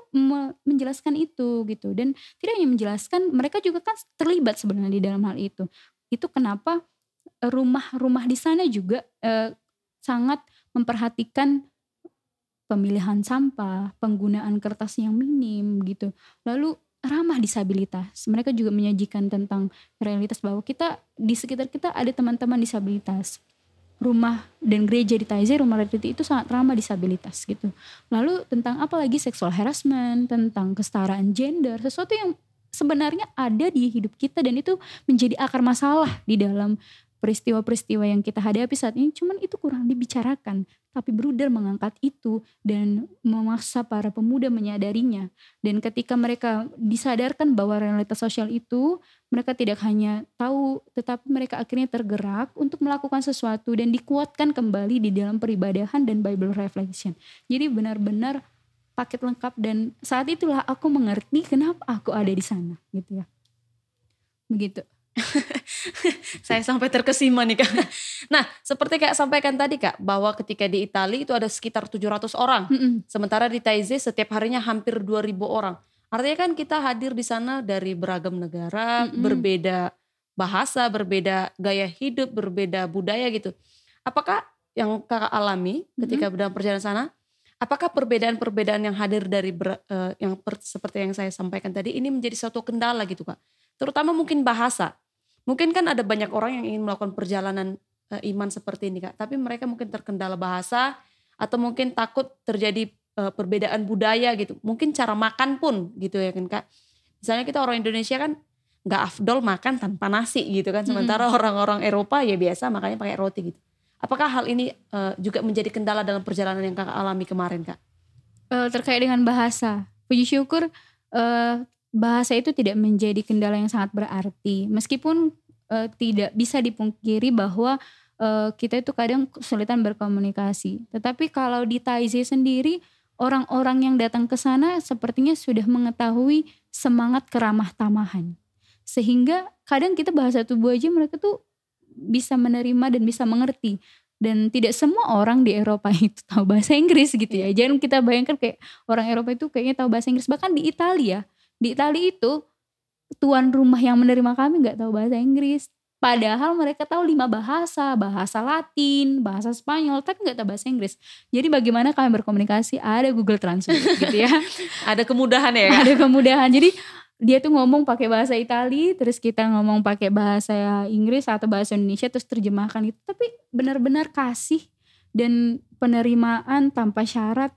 menjelaskan itu gitu, dan tidak hanya menjelaskan, mereka juga kan terlibat sebenarnya di dalam hal itu. Itu kenapa rumah-rumah di sana juga sangat memperhatikan pemilihan sampah, penggunaan kertas yang minim gitu. Lalu ramah disabilitas. Mereka juga menyajikan tentang realitas bahwa kita di sekitar kita ada teman-teman disabilitas. Rumah dan gereja di Taize, rumah retreat itu sangat ramah disabilitas gitu. Lalu tentang apa lagi, sexual harassment, tentang kesetaraan gender, sesuatu yang sebenarnya ada di hidup kita dan itu menjadi akar masalah di dalam peristiwa-peristiwa yang kita hadapi saat ini, cuman itu kurang dibicarakan. Tapi bruder mengangkat itu dan memaksa para pemuda menyadarinya. Dan ketika mereka disadarkan bahwa realitas sosial itu, mereka tidak hanya tahu, tetapi mereka akhirnya tergerak untuk melakukan sesuatu dan dikuatkan kembali di dalam peribadahan dan Bible reflection. Jadi benar-benar paket lengkap, dan saat itulah aku mengerti kenapa aku ada di sana gitu ya. Begitu. Saya sampai terkesima nih Kak. Nah, seperti Kak sampaikan tadi Kak, bahwa ketika di Italia itu ada sekitar 700 orang. Sementara di Taize setiap harinya hampir 2.000 orang. Artinya kan kita hadir di sana dari beragam negara, berbeda bahasa, berbeda gaya hidup, berbeda budaya gitu. Apakah yang Kakak alami ketika dalam perjalanan sana, apakah perbedaan-perbedaan yang hadir dari seperti yang saya sampaikan tadi ini menjadi suatu kendala gitu Kak? Terutama mungkin bahasa. Mungkin kan ada banyak orang yang ingin melakukan perjalanan iman seperti ini Kak, tapi mereka mungkin terkendala bahasa atau mungkin takut terjadi perbedaan budaya gitu. Mungkin cara makan pun gitu ya kan Kak. Misalnya kita orang Indonesia kan gak afdol makan tanpa nasi gitu kan. Sementara orang-orang Eropa ya biasa makannya pakai roti gitu. Apakah hal ini juga menjadi kendala dalam perjalanan yang Kakak alami kemarin Kak? Terkait dengan bahasa, puji syukur bahasa itu tidak menjadi kendala yang sangat berarti. Meskipun tidak bisa dipungkiri bahwa kita itu kadang kesulitan berkomunikasi. Tetapi kalau di Taize sendiri, orang-orang yang datang ke sana sepertinya sudah mengetahui semangat keramah tamahan. Sehingga kadang kita bahasa tubuh aja mereka tuh bisa menerima dan bisa mengerti. Dan tidak semua orang di Eropa itu tahu bahasa Inggris gitu ya. Jangan kita bayangkan kayak orang Eropa itu kayaknya tahu bahasa Inggris. Bahkan di Italia itu tuan rumah yang menerima kami gak tahu bahasa Inggris. Padahal mereka tahu 5 bahasa, bahasa Latin, bahasa Spanyol, tapi gak tahu bahasa Inggris. Jadi bagaimana kami berkomunikasi? Ada Google Translate gitu ya. Ada kemudahan ya Kak? Ada kemudahan. Jadi dia tuh ngomong pakai bahasa Itali, terus kita ngomong pakai bahasa Inggris atau bahasa Indonesia, terus terjemahkan itu. Tapi benar-benar kasih dan penerimaan tanpa syarat.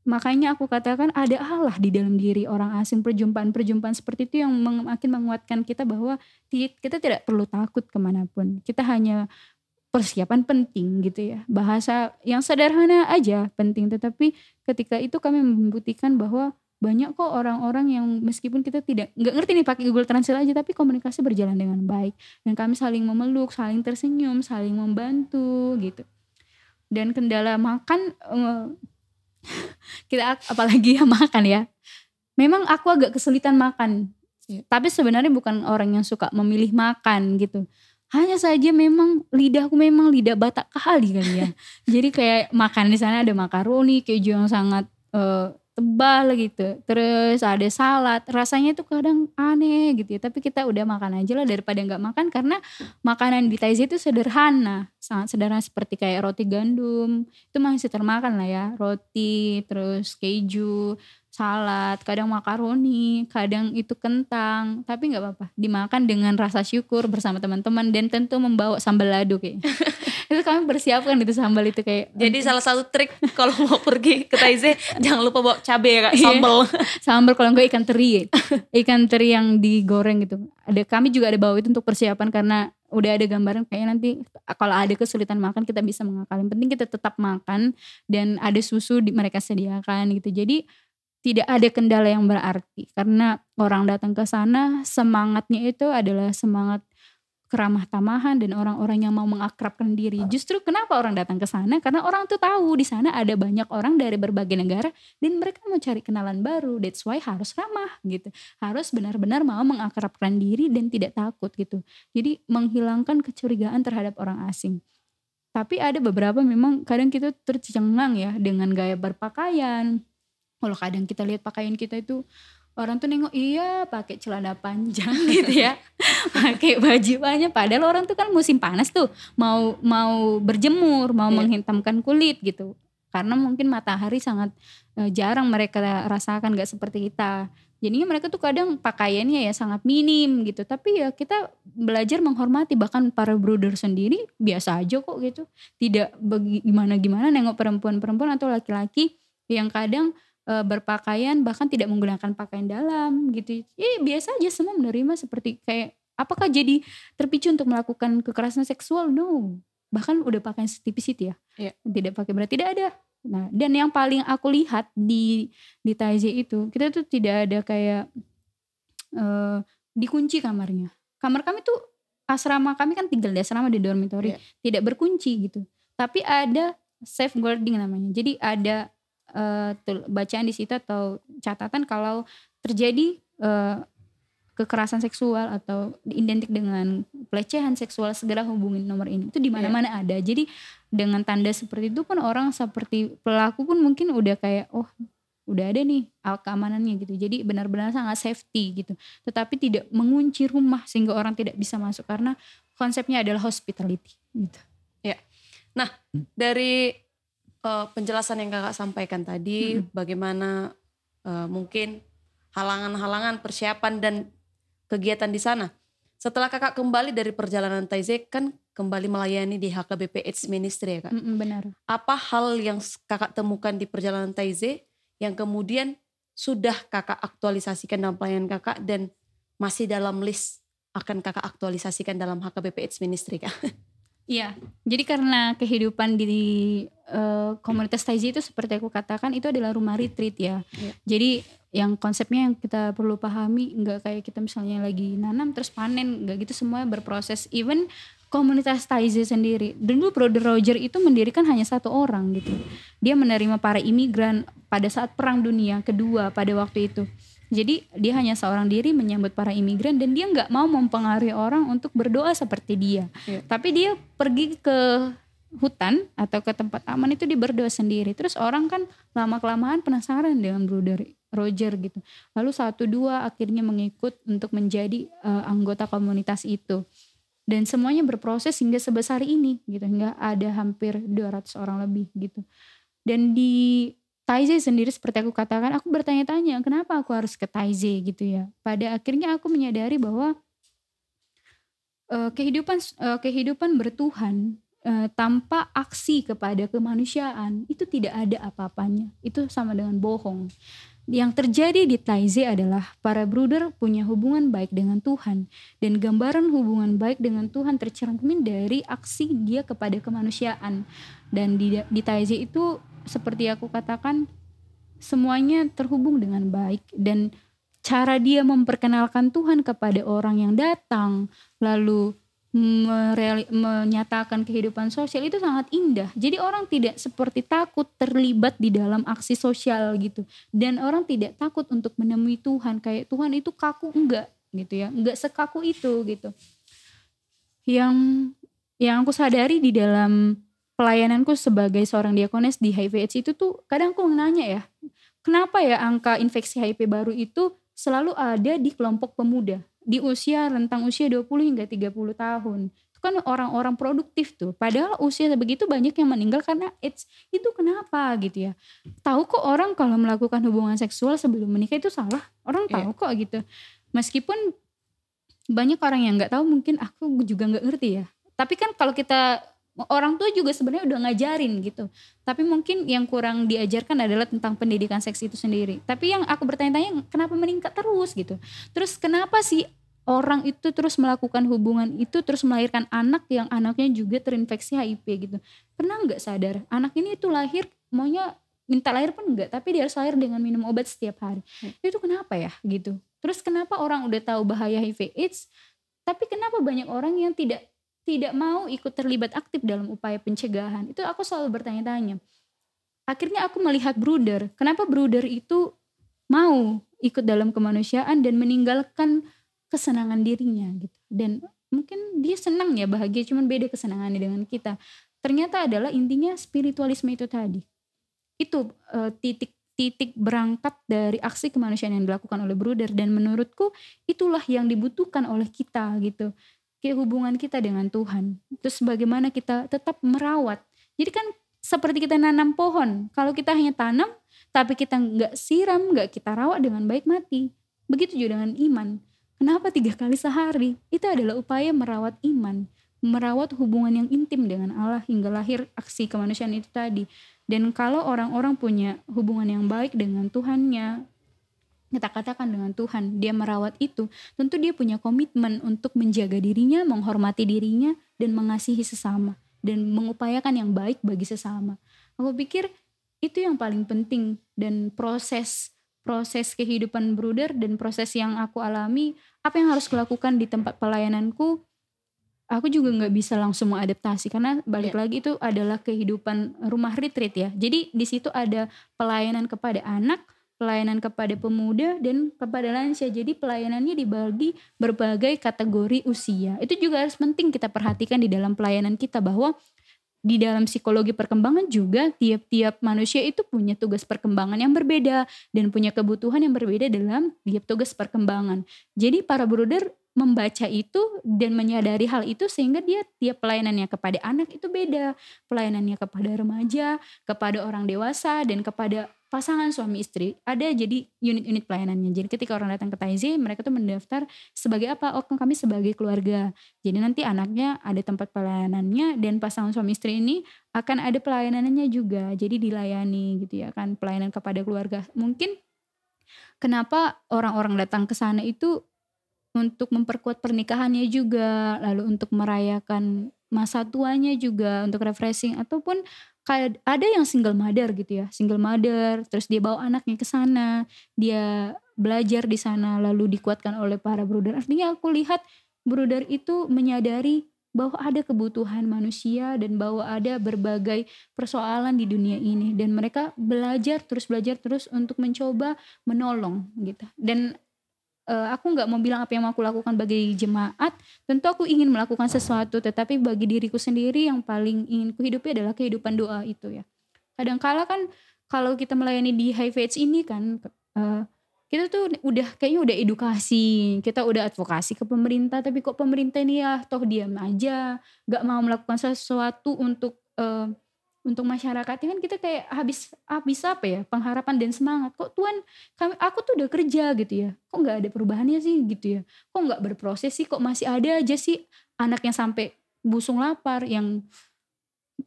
Makanya aku katakan ada Allah di dalam diri orang asing. Perjumpaan-perjumpaan seperti itu yang makin menguatkan kita bahwa kita tidak perlu takut kemanapun. Kita hanya persiapan penting gitu ya. Bahasa yang sederhana aja penting. Tetapi ketika itu kami membuktikan bahwa banyak kok orang-orang yang meskipun kita nggak ngerti nih pakai Google Translate aja, tapi komunikasi berjalan dengan baik. Dan kami saling memeluk, saling tersenyum, saling membantu gitu. Dan kendala makan, kita apalagi ya makan ya. Memang aku agak kesulitan makan. Tapi sebenarnya bukan orang yang suka memilih makan gitu. Hanya saja memang lidahku memang lidah Batak kali ya. Jadi kayak makan di sana ada makaroni, keju yang sangat tebal gitu. Terus ada salad, rasanya tuh kadang aneh gitu ya. Tapi kita udah makan aja lah daripada gak makan, karena makanan di Thailand itu sederhana. Sangat sederhana, seperti kayak roti gandum. Itu masih termakan lah ya. Roti, terus keju, salad, kadang makaroni, kadang itu kentang. Tapi gak apa-apa, dimakan dengan rasa syukur bersama teman-teman. Dan tentu membawa sambal lado kayaknya. Itu kami persiapkan itu sambal itu kayak. Jadi salah satu trik kalau mau pergi ke Thailand, jangan lupa bawa cabai ya Kak, sambal. Sambal, kalau enggak ikan teri. Ikan teri yang digoreng gitu. Kami juga ada bawa itu untuk persiapan, karena udah ada gambaran kayaknya nanti kalau ada kesulitan makan kita bisa mengakalin. Penting kita tetap makan, dan ada susu mereka sediakan gitu. Jadi tidak ada kendala yang berarti, karena orang datang ke sana semangatnya itu adalah semangat keramah tamahan dan orang-orang yang mau mengakrabkan diri. Justru kenapa orang datang ke sana? Karena orang tuh tahu di sana ada banyak orang dari berbagai negara dan mereka mau cari kenalan baru. That's why harus ramah gitu. Harus benar-benar mau mengakrabkan diri dan tidak takut gitu. Jadi menghilangkan kecurigaan terhadap orang asing. Tapi ada beberapa memang kadang kita tercengang ya dengan gaya berpakaian. Kalau kadang kita lihat pakaian kita itu, orang tuh nengok, iya pakai celana panjang gitu ya, pakai baju banyak, padahal orang tuh kan musim panas tuh, mau berjemur, mau menghitamkan kulit gitu, karena mungkin matahari sangat jarang mereka rasakan, gak seperti kita. Jadinya mereka tuh kadang pakaiannya ya sangat minim gitu, tapi ya kita belajar menghormati. Bahkan para brother sendiri biasa aja kok gitu, tidak gimana-gimana nengok perempuan-perempuan atau laki-laki yang kadang berpakaian bahkan tidak menggunakan pakaian dalam gitu. Biasa aja, semua menerima. Seperti kayak, apakah jadi terpicu untuk melakukan kekerasan seksual? No. Bahkan udah pakaian setipis itu ya. Tidak pakai, berarti tidak ada. Nah, dan yang paling aku lihat di Taizé itu, kita tuh tidak ada kayak dikunci kamarnya. Kamar kami tuh, asrama kami kan tinggal di asrama, di dormitory, tidak berkunci gitu. Tapi ada safeguarding namanya. Jadi ada bacaan di situ atau catatan kalau terjadi kekerasan seksual atau identik dengan pelecehan seksual, segera hubungi nomor ini. Itu di mana-mana ada. Jadi dengan tanda seperti itu pun orang seperti pelaku pun mungkin udah kayak, oh udah ada nih keamanannya gitu. Jadi benar-benar sangat safety gitu. Tetapi tidak mengunci rumah sehingga orang tidak bisa masuk, karena konsepnya adalah hospitality gitu. Ya. Nah, dari penjelasan yang kakak sampaikan tadi, bagaimana mungkin halangan-halangan persiapan dan kegiatan di sana. Setelah kakak kembali dari perjalanan Taizé, kan kembali melayani di HKBP AIDS Ministry ya Kak? Benar. Apa hal yang kakak temukan di perjalanan Taizé yang kemudian sudah kakak aktualisasikan dalam pelayanan kakak dan masih dalam list akan kakak aktualisasikan dalam HKBP AIDS Ministry Kak? Iya, jadi karena kehidupan di komunitas Taizé itu seperti aku katakan itu adalah rumah retreat ya. Jadi yang konsepnya yang kita perlu pahami, nggak kayak kita misalnya lagi nanam terus panen, nggak gitu, semuanya berproses. Even komunitas Taizé sendiri, dulu Brother Roger itu mendirikan hanya satu orang gitu. Dia menerima para imigran pada saat Perang Dunia Kedua pada waktu itu. Jadi dia hanya seorang diri menyambut para imigran, dan dia nggak mau mempengaruhi orang untuk berdoa seperti dia. Tapi dia pergi ke hutan atau ke tempat aman itu, dia berdoa sendiri. Terus orang kan lama-kelamaan penasaran dengan Brother Roger gitu. Lalu 1-2 akhirnya mengikut untuk menjadi anggota komunitas itu. Dan semuanya berproses hingga sebesar ini gitu, hingga ada hampir 200 orang lebih gitu. Dan di Taizé sendiri seperti aku katakan, aku bertanya-tanya kenapa aku harus ke Taizé gitu ya. Pada akhirnya aku menyadari bahwa kehidupan bertuhan tanpa aksi kepada kemanusiaan itu tidak ada apa-apanya. Itu sama dengan bohong. Yang terjadi di Taizé adalah para bruder punya hubungan baik dengan Tuhan, dan gambaran hubungan baik dengan Tuhan tercermin dari aksi dia kepada kemanusiaan. Dan di Taizé itu seperti aku katakan, semuanya terhubung dengan baik, dan cara dia memperkenalkan Tuhan kepada orang yang datang, lalu menyatakan kehidupan sosial itu sangat indah. Jadi orang tidak seperti takut terlibat di dalam aksi sosial gitu, dan orang tidak takut untuk menemui Tuhan kayak Tuhan itu kaku, enggak gitu ya, enggak sekaku itu gitu. Yang aku sadari di dalam pelayananku sebagai seorang diakones di HIV/AIDS itu tuh, kadang aku nanya ya, kenapa ya angka infeksi HIV baru itu selalu ada di kelompok pemuda, di rentang usia 20 hingga 30 tahun. Itu kan orang-orang produktif tuh. Padahal usia begitu banyak yang meninggal karena AIDS. Itu kenapa gitu ya. Tahu kok orang kalau melakukan hubungan seksual sebelum menikah itu salah. Orang tahu kok gitu. Meskipun banyak orang yang nggak tahu, mungkin aku juga nggak ngerti ya. Tapi kan kalau kita, orang tua juga sebenarnya udah ngajarin gitu. Tapi mungkin yang kurang diajarkan adalah tentang pendidikan seks itu sendiri. Tapi yang aku bertanya-tanya, kenapa meningkat terus gitu. Terus kenapa sih orang itu terus melakukan hubungan itu, terus melahirkan anak yang anaknya juga terinfeksi HIV gitu. Pernah nggak sadar anak ini itu lahir maunya minta lahir pun enggak, tapi dia harus lahir dengan minum obat setiap hari. Itu kenapa ya gitu. Terus kenapa orang udah tahu bahaya HIV AIDS, tapi kenapa banyak orang yang tidak mau ikut terlibat aktif dalam upaya pencegahan. Itu aku selalu bertanya-tanya. Akhirnya aku melihat Brother. Kenapa Brother itu mau ikut dalam kemanusiaan dan meninggalkan kesenangan dirinya gitu. Dan mungkin dia senang ya, bahagia, cuman beda kesenangannya dengan kita. Ternyata adalah intinya spiritualisme itu tadi. Itu titik berangkat dari aksi kemanusiaan yang dilakukan oleh Brother, dan menurutku itulah yang dibutuhkan oleh kita gitu. Kayak hubungan kita dengan Tuhan. Terus bagaimana kita tetap merawat. Jadi kan seperti kita nanam pohon. Kalau kita hanya tanam, tapi kita nggak siram, nggak kita rawat dengan baik, mati. Begitu juga dengan iman. Kenapa 3 kali sehari? Itu adalah upaya merawat iman. Merawat hubungan yang intim dengan Allah hingga lahir aksi kemanusiaan itu tadi. Dan kalau orang-orang punya hubungan yang baik dengan Tuhannya, kita katakan dengan Tuhan, dia merawat itu, tentu dia punya komitmen untuk menjaga dirinya, menghormati dirinya, dan mengasihi sesama, dan mengupayakan yang baik bagi sesama. Aku pikir itu yang paling penting, dan proses kehidupan Brother dan proses yang aku alami, apa yang harus kulakukan di tempat pelayananku, aku juga nggak bisa langsung mengadaptasi, karena balik lagi itu adalah kehidupan rumah retreat ya. Jadi di situ ada pelayanan kepada anak, pelayanan kepada pemuda, dan kepada lansia. Jadi pelayanannya dibagi berbagai kategori usia. Itu juga harus penting kita perhatikan di dalam pelayanan kita, bahwa di dalam psikologi perkembangan juga tiap-tiap manusia itu punya tugas perkembangan yang berbeda dan punya kebutuhan yang berbeda dalam tiap tugas perkembangan. Jadi para Brother membaca itu dan menyadari hal itu, sehingga dia tiap pelayanannya kepada anak itu beda, pelayanannya kepada remaja, kepada orang dewasa, dan kepada pasangan suami istri. Ada jadi unit-unit pelayanannya. Jadi ketika orang datang ke Taize, mereka tuh mendaftar sebagai apa? Oh, kami sebagai keluarga. Jadi nanti anaknya ada tempat pelayanannya, dan pasangan suami istri ini akan ada pelayanannya juga. Jadi dilayani gitu ya kan, pelayanan kepada keluarga. Mungkin kenapa orang-orang datang ke sana itu untuk memperkuat pernikahannya juga, lalu untuk merayakan masa tuanya juga, untuk refreshing, ataupun kayak ada yang single mother gitu ya, single mother, terus dia bawa anaknya ke sana, dia belajar di sana, lalu dikuatkan oleh para Brother. Artinya aku lihat Brother itu menyadari bahwa ada kebutuhan manusia dan bahwa ada berbagai persoalan di dunia ini, dan mereka belajar terus untuk mencoba menolong gitu. Dan aku nggak mau bilang apa yang mau aku lakukan bagi jemaat, tentu aku ingin melakukan sesuatu, tetapi bagi diriku sendiri yang paling ingin kuhidupi adalah kehidupan doa itu ya. Kadangkala kan kalau kita melayani di HIV/AIDS ini kan, kita tuh kayaknya udah edukasi, kita udah advokasi ke pemerintah, tapi kok pemerintah ini ya toh diam aja, nggak mau melakukan sesuatu untuk masyarakatnya. Kan kita kayak habis apa ya, pengharapan dan semangat. Kok Tuhan, aku tuh udah kerja gitu ya, kok nggak ada perubahannya sih gitu ya, kok nggak berproses sih, kok masih ada aja sih anak yang sampai busung lapar, yang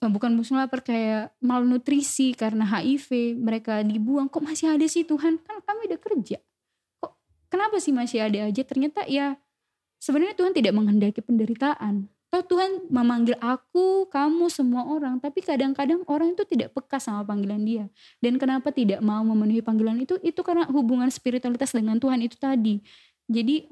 bukan busung lapar, kayak malnutrisi karena HIV, mereka dibuang, kok masih ada sih Tuhan, kan kami udah kerja, kok kenapa sih masih ada aja. Ternyata ya sebenarnya Tuhan tidak menghendaki penderitaan. Toh Tuhan memanggil aku, kamu, semua orang. Tapi kadang-kadang orang itu tidak peka sama panggilan dia. Dan kenapa tidak mau memenuhi panggilan itu? Itu karena hubungan spiritualitas dengan Tuhan itu tadi. Jadi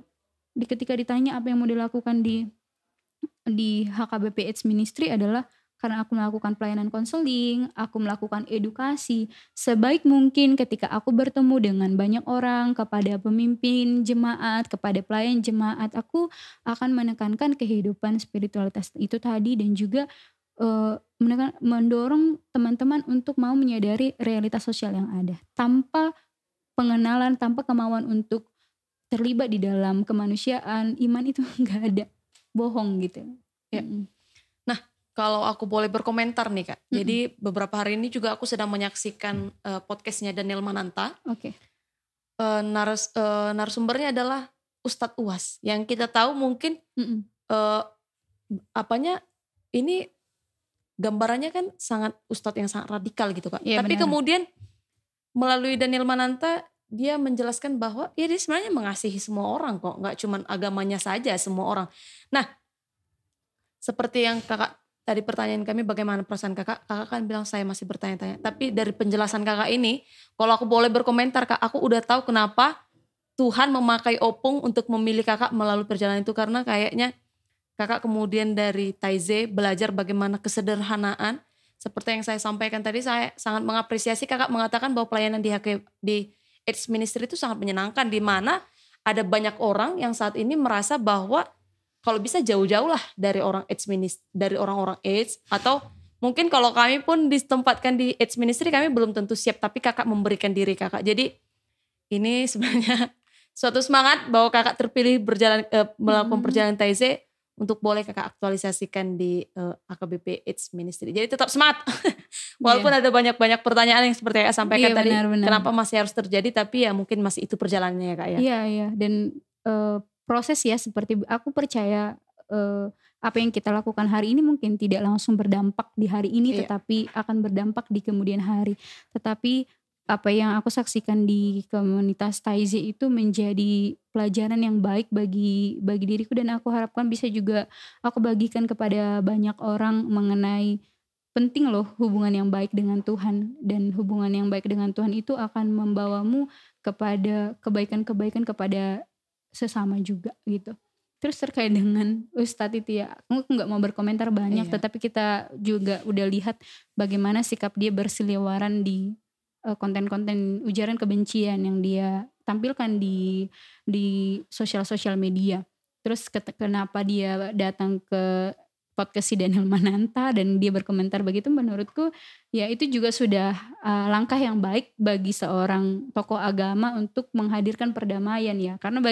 ketika ditanya apa yang mau dilakukan di HKBP AIDS Ministry adalah karena aku melakukan pelayanan konseling, aku melakukan edukasi. Sebaik mungkin ketika aku bertemu dengan banyak orang, kepada pemimpin jemaat, kepada pelayan jemaat, aku akan menekankan kehidupan spiritualitas itu tadi, dan juga mendorong teman-teman untuk mau menyadari realitas sosial yang ada tanpa pengenalan, tanpa kemauan untuk terlibat di dalam kemanusiaan. Iman itu nggak ada, bohong gitu. Ya. Nah, kalau aku boleh berkomentar nih Kak. Jadi beberapa hari ini juga aku sedang menyaksikan podcastnya Daniel Mananta. Oke. Narasumbernya adalah Ustadz Uwas. Yang kita tahu mungkin ini gambarannya kan sangat ustadz yang sangat radikal gitu Kak. Ya, tapi benar. kemudian melalui Daniel Mananta dia menjelaskan bahwa ya dia sebenarnya mengasihi semua orang kok, nggak cuma agamanya saja, semua orang. Nah, seperti yang Kakak tadi pertanyaan kami bagaimana perasaan Kakak kan bilang saya masih bertanya-tanya. Tapi dari penjelasan Kakak ini, kalau aku boleh berkomentar Kak, aku udah tahu kenapa Tuhan memakai Opung untuk memilih Kakak melalui perjalanan itu, karena kayaknya Kakak kemudian dari Taize belajar bagaimana kesederhanaan. Seperti yang saya sampaikan tadi, saya sangat mengapresiasi Kakak mengatakan bahwa pelayanan di AIDS Ministry itu sangat menyenangkan, di mana ada banyak orang yang saat ini merasa bahwa kalau bisa jauh-jauh lah dari orang AIDS Ministry, dari orang-orang AIDS, atau mungkin kalau kami pun ditempatkan di AIDS Ministry kami belum tentu siap, tapi Kakak memberikan diri Kakak. Jadi ini sebenarnya suatu semangat bahwa Kakak terpilih melakukan perjalanan Taize untuk boleh Kakak aktualisasikan di AKBP AIDS Ministry. Jadi tetap semangat. Walaupun ada banyak-banyak pertanyaan yang seperti yang saya sampaikan tadi. Benar. Kenapa masih harus terjadi, tapi ya mungkin masih itu perjalanannya ya Kak ya. Iya. Dan proses ya, seperti aku percaya apa yang kita lakukan hari ini mungkin tidak langsung berdampak di hari ini, tetapi akan berdampak di kemudian hari. Tetapi apa yang aku saksikan di komunitas Taize itu menjadi pelajaran yang baik bagi diriku, dan aku harapkan bisa juga aku bagikan kepada banyak orang mengenai penting loh hubungan yang baik dengan Tuhan, dan hubungan yang baik dengan Tuhan itu akan membawamu kepada kebaikan-kebaikan kepada sesama juga gitu. Terus terkait dengan Ustadz itu ya, aku gak mau berkomentar banyak, tetapi kita juga udah lihat bagaimana sikap dia berseliweran di konten-konten ujaran kebencian yang dia tampilkan di sosial media. Terus kenapa dia datang ke podcast si Daniel Mananta dan dia berkomentar begitu, menurutku ya itu juga sudah langkah yang baik bagi seorang tokoh agama untuk menghadirkan perdamaian ya. Karena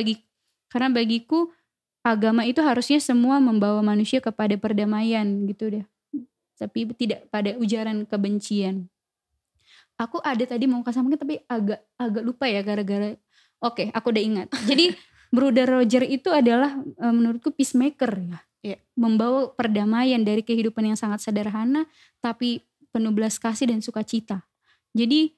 bagiku agama itu harusnya semua membawa manusia kepada perdamaian gitu deh. Tapi tidak pada ujaran kebencian. Aku ada tadi mau kasih sampaikan tapi agak lupa ya gara-gara. Oke, aku udah ingat. Jadi Brother Roger itu adalah menurutku peacemaker ya. Membawa perdamaian dari kehidupan yang sangat sederhana tapi penuh belas kasih dan sukacita. Jadi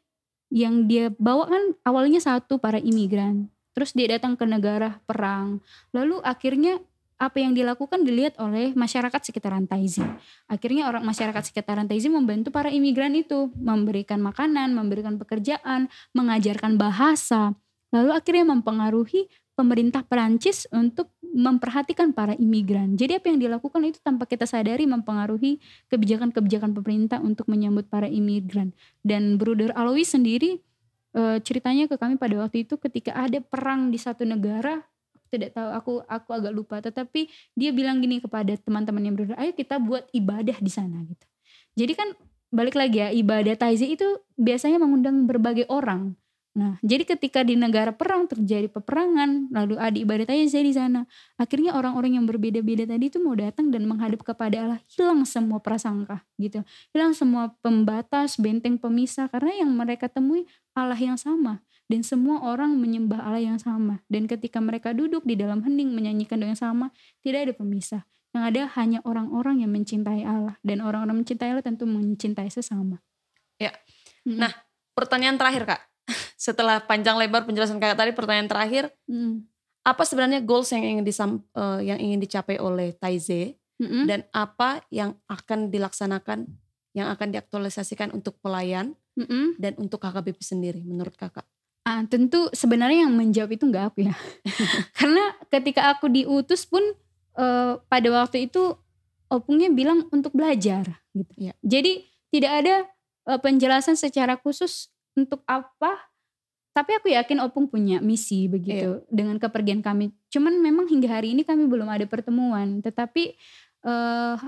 yang dia bawa kan awalnya satu, para imigran. Terus dia datang ke negara perang. Lalu akhirnya apa yang dilakukan dilihat oleh masyarakat sekitaran Taize. Akhirnya masyarakat sekitaran Taize membantu para imigran itu, memberikan makanan, memberikan pekerjaan, mengajarkan bahasa. Lalu akhirnya mempengaruhi pemerintah Perancis untuk memperhatikan para imigran. Jadi apa yang dilakukan itu tanpa kita sadari mempengaruhi kebijakan-kebijakan pemerintah untuk menyambut para imigran. Dan Brother Alois sendiri ceritanya ke kami pada waktu itu ketika ada perang di satu negara, tidak tahu, aku agak lupa, tetapi dia bilang gini kepada teman-teman yang berdoa, ayo kita buat ibadah di sana gitu. Jadi kan balik lagi ya, ibadah Taize itu biasanya mengundang berbagai orang. Nah, jadi ketika di negara perang terjadi peperangan, lalu ada ibadah Taize di sana, akhirnya orang-orang yang berbeda-beda tadi itu mau datang dan menghadap kepada Allah, hilang semua prasangka gitu, hilang semua pembatas, benteng pemisah, karena yang mereka temui Allah yang sama. Dan semua orang menyembah Allah yang sama. Dan ketika mereka duduk di dalam hening menyanyikan doa yang sama, tidak ada pemisah. Yang ada hanya orang-orang yang mencintai Allah. Dan orang-orang mencintai Allah tentu mencintai sesama. Ya. Nah, pertanyaan terakhir Kak. Setelah panjang lebar penjelasan Kakak tadi, pertanyaan terakhir. Apa sebenarnya goals yang ingin dicapai oleh Taize? Dan apa yang akan dilaksanakan, yang akan diaktualisasikan untuk pelayan dan untuk KKBP sendiri menurut Kakak? Tentu sebenarnya yang menjawab itu gak aku ya. Karena ketika aku diutus pun pada waktu itu Opungnya bilang untuk belajar gitu. Ya. Jadi tidak ada penjelasan secara khusus untuk apa. Tapi aku yakin Opung punya misi begitu dengan kepergian kami. Cuman memang hingga hari ini kami belum ada pertemuan. Tetapi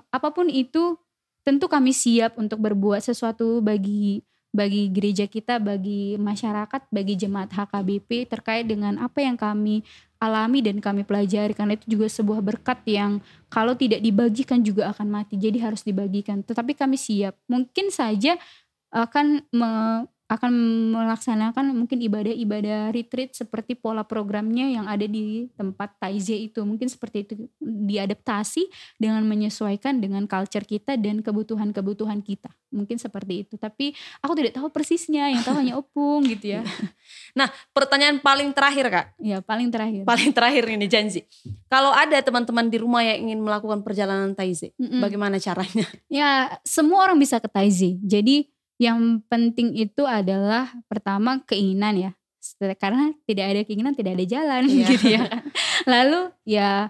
apapun itu tentu kami siap untuk berbuat sesuatu bagi gereja kita, bagi masyarakat, bagi jemaat HKBP terkait dengan apa yang kami alami dan kami pelajari, karena itu juga sebuah berkat yang kalau tidak dibagikan juga akan mati, jadi harus dibagikan. Tetapi kami siap, mungkin saja akan melaksanakan mungkin ibadah-ibadah retreat seperti pola programnya yang ada di tempat Taize itu. Mungkin seperti itu, diadaptasi dengan menyesuaikan dengan culture kita dan kebutuhan-kebutuhan kita. Mungkin seperti itu. Tapi aku tidak tahu persisnya, yang tahu hanya Opung gitu ya. Nah, pertanyaan paling terakhir Kak. Ya, paling terakhir. Paling terakhir ini janji. Kalau ada teman-teman di rumah yang ingin melakukan perjalanan Taize, bagaimana caranya? Ya, semua orang bisa ke Taize. Jadi yang penting itu adalah pertama keinginan ya. Karena tidak ada keinginan tidak ada jalan gitu ya kan. Lalu ya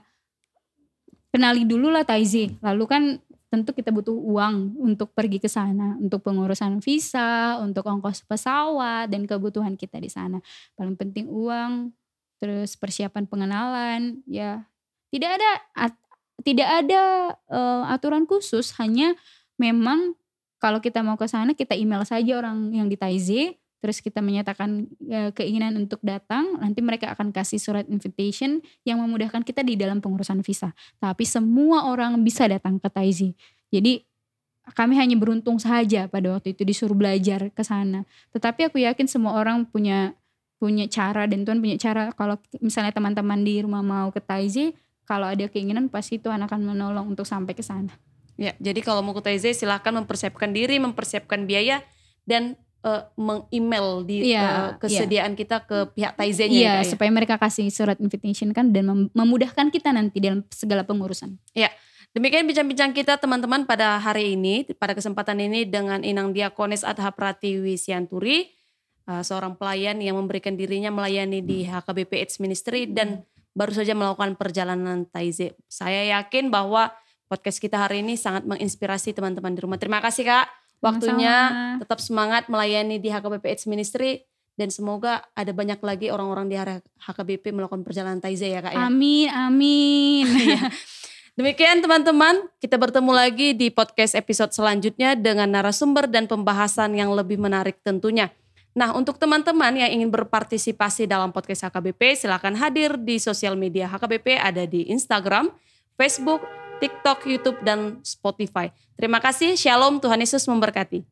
kenali dulu lah Taize. Lalu kan tentu kita butuh uang untuk pergi ke sana, untuk pengurusan visa, untuk ongkos pesawat dan kebutuhan kita di sana. Paling penting uang, terus persiapan pengenalan, ya tidak ada aturan khusus, hanya memang kalau kita mau ke sana kita email saja orang yang di Taize, terus kita menyatakan keinginan untuk datang, nanti mereka akan kasih surat invitation yang memudahkan kita di dalam pengurusan visa. Tapi semua orang bisa datang ke Taize. Jadi kami hanya beruntung saja pada waktu itu disuruh belajar ke sana. Tetapi aku yakin semua orang punya cara, dan Tuhan punya cara. Kalau misalnya teman-teman di rumah mau ke Taize, kalau ada keinginan pasti Tuhan akan menolong untuk sampai ke sana. Ya, jadi kalau mau ke Taize silahkan mempersiapkan diri, mempersiapkan biaya, dan meng-email di kesediaan kita ke pihak Taize-nya. Iya, ya, supaya mereka kasih surat invitation kan, dan memudahkan kita nanti dalam segala pengurusan. Ya, demikian bincang-bincang kita teman-teman pada hari ini, pada kesempatan ini dengan Inang Diakonis Adha Pratiwi Sianturi, seorang pelayan yang memberikan dirinya melayani di HKBP AIDS Ministry dan baru saja melakukan perjalanan Taize. Saya yakin bahwa podcast kita hari ini sangat menginspirasi teman-teman di rumah. Terima kasih Kak, waktunya. Tetap semangat melayani di HKBP AIDS Ministry, dan semoga ada banyak lagi orang-orang di HKBP melakukan perjalanan Taize ya Kak ya. Amin, amin. Demikian teman-teman, kita bertemu lagi di podcast episode selanjutnya dengan narasumber dan pembahasan yang lebih menarik tentunya. Nah, untuk teman-teman yang ingin berpartisipasi dalam podcast HKBP, silakan hadir di sosial media HKBP, ada di Instagram, Facebook, TikTok, YouTube, dan Spotify. Terima kasih, Shalom, Tuhan Yesus memberkati.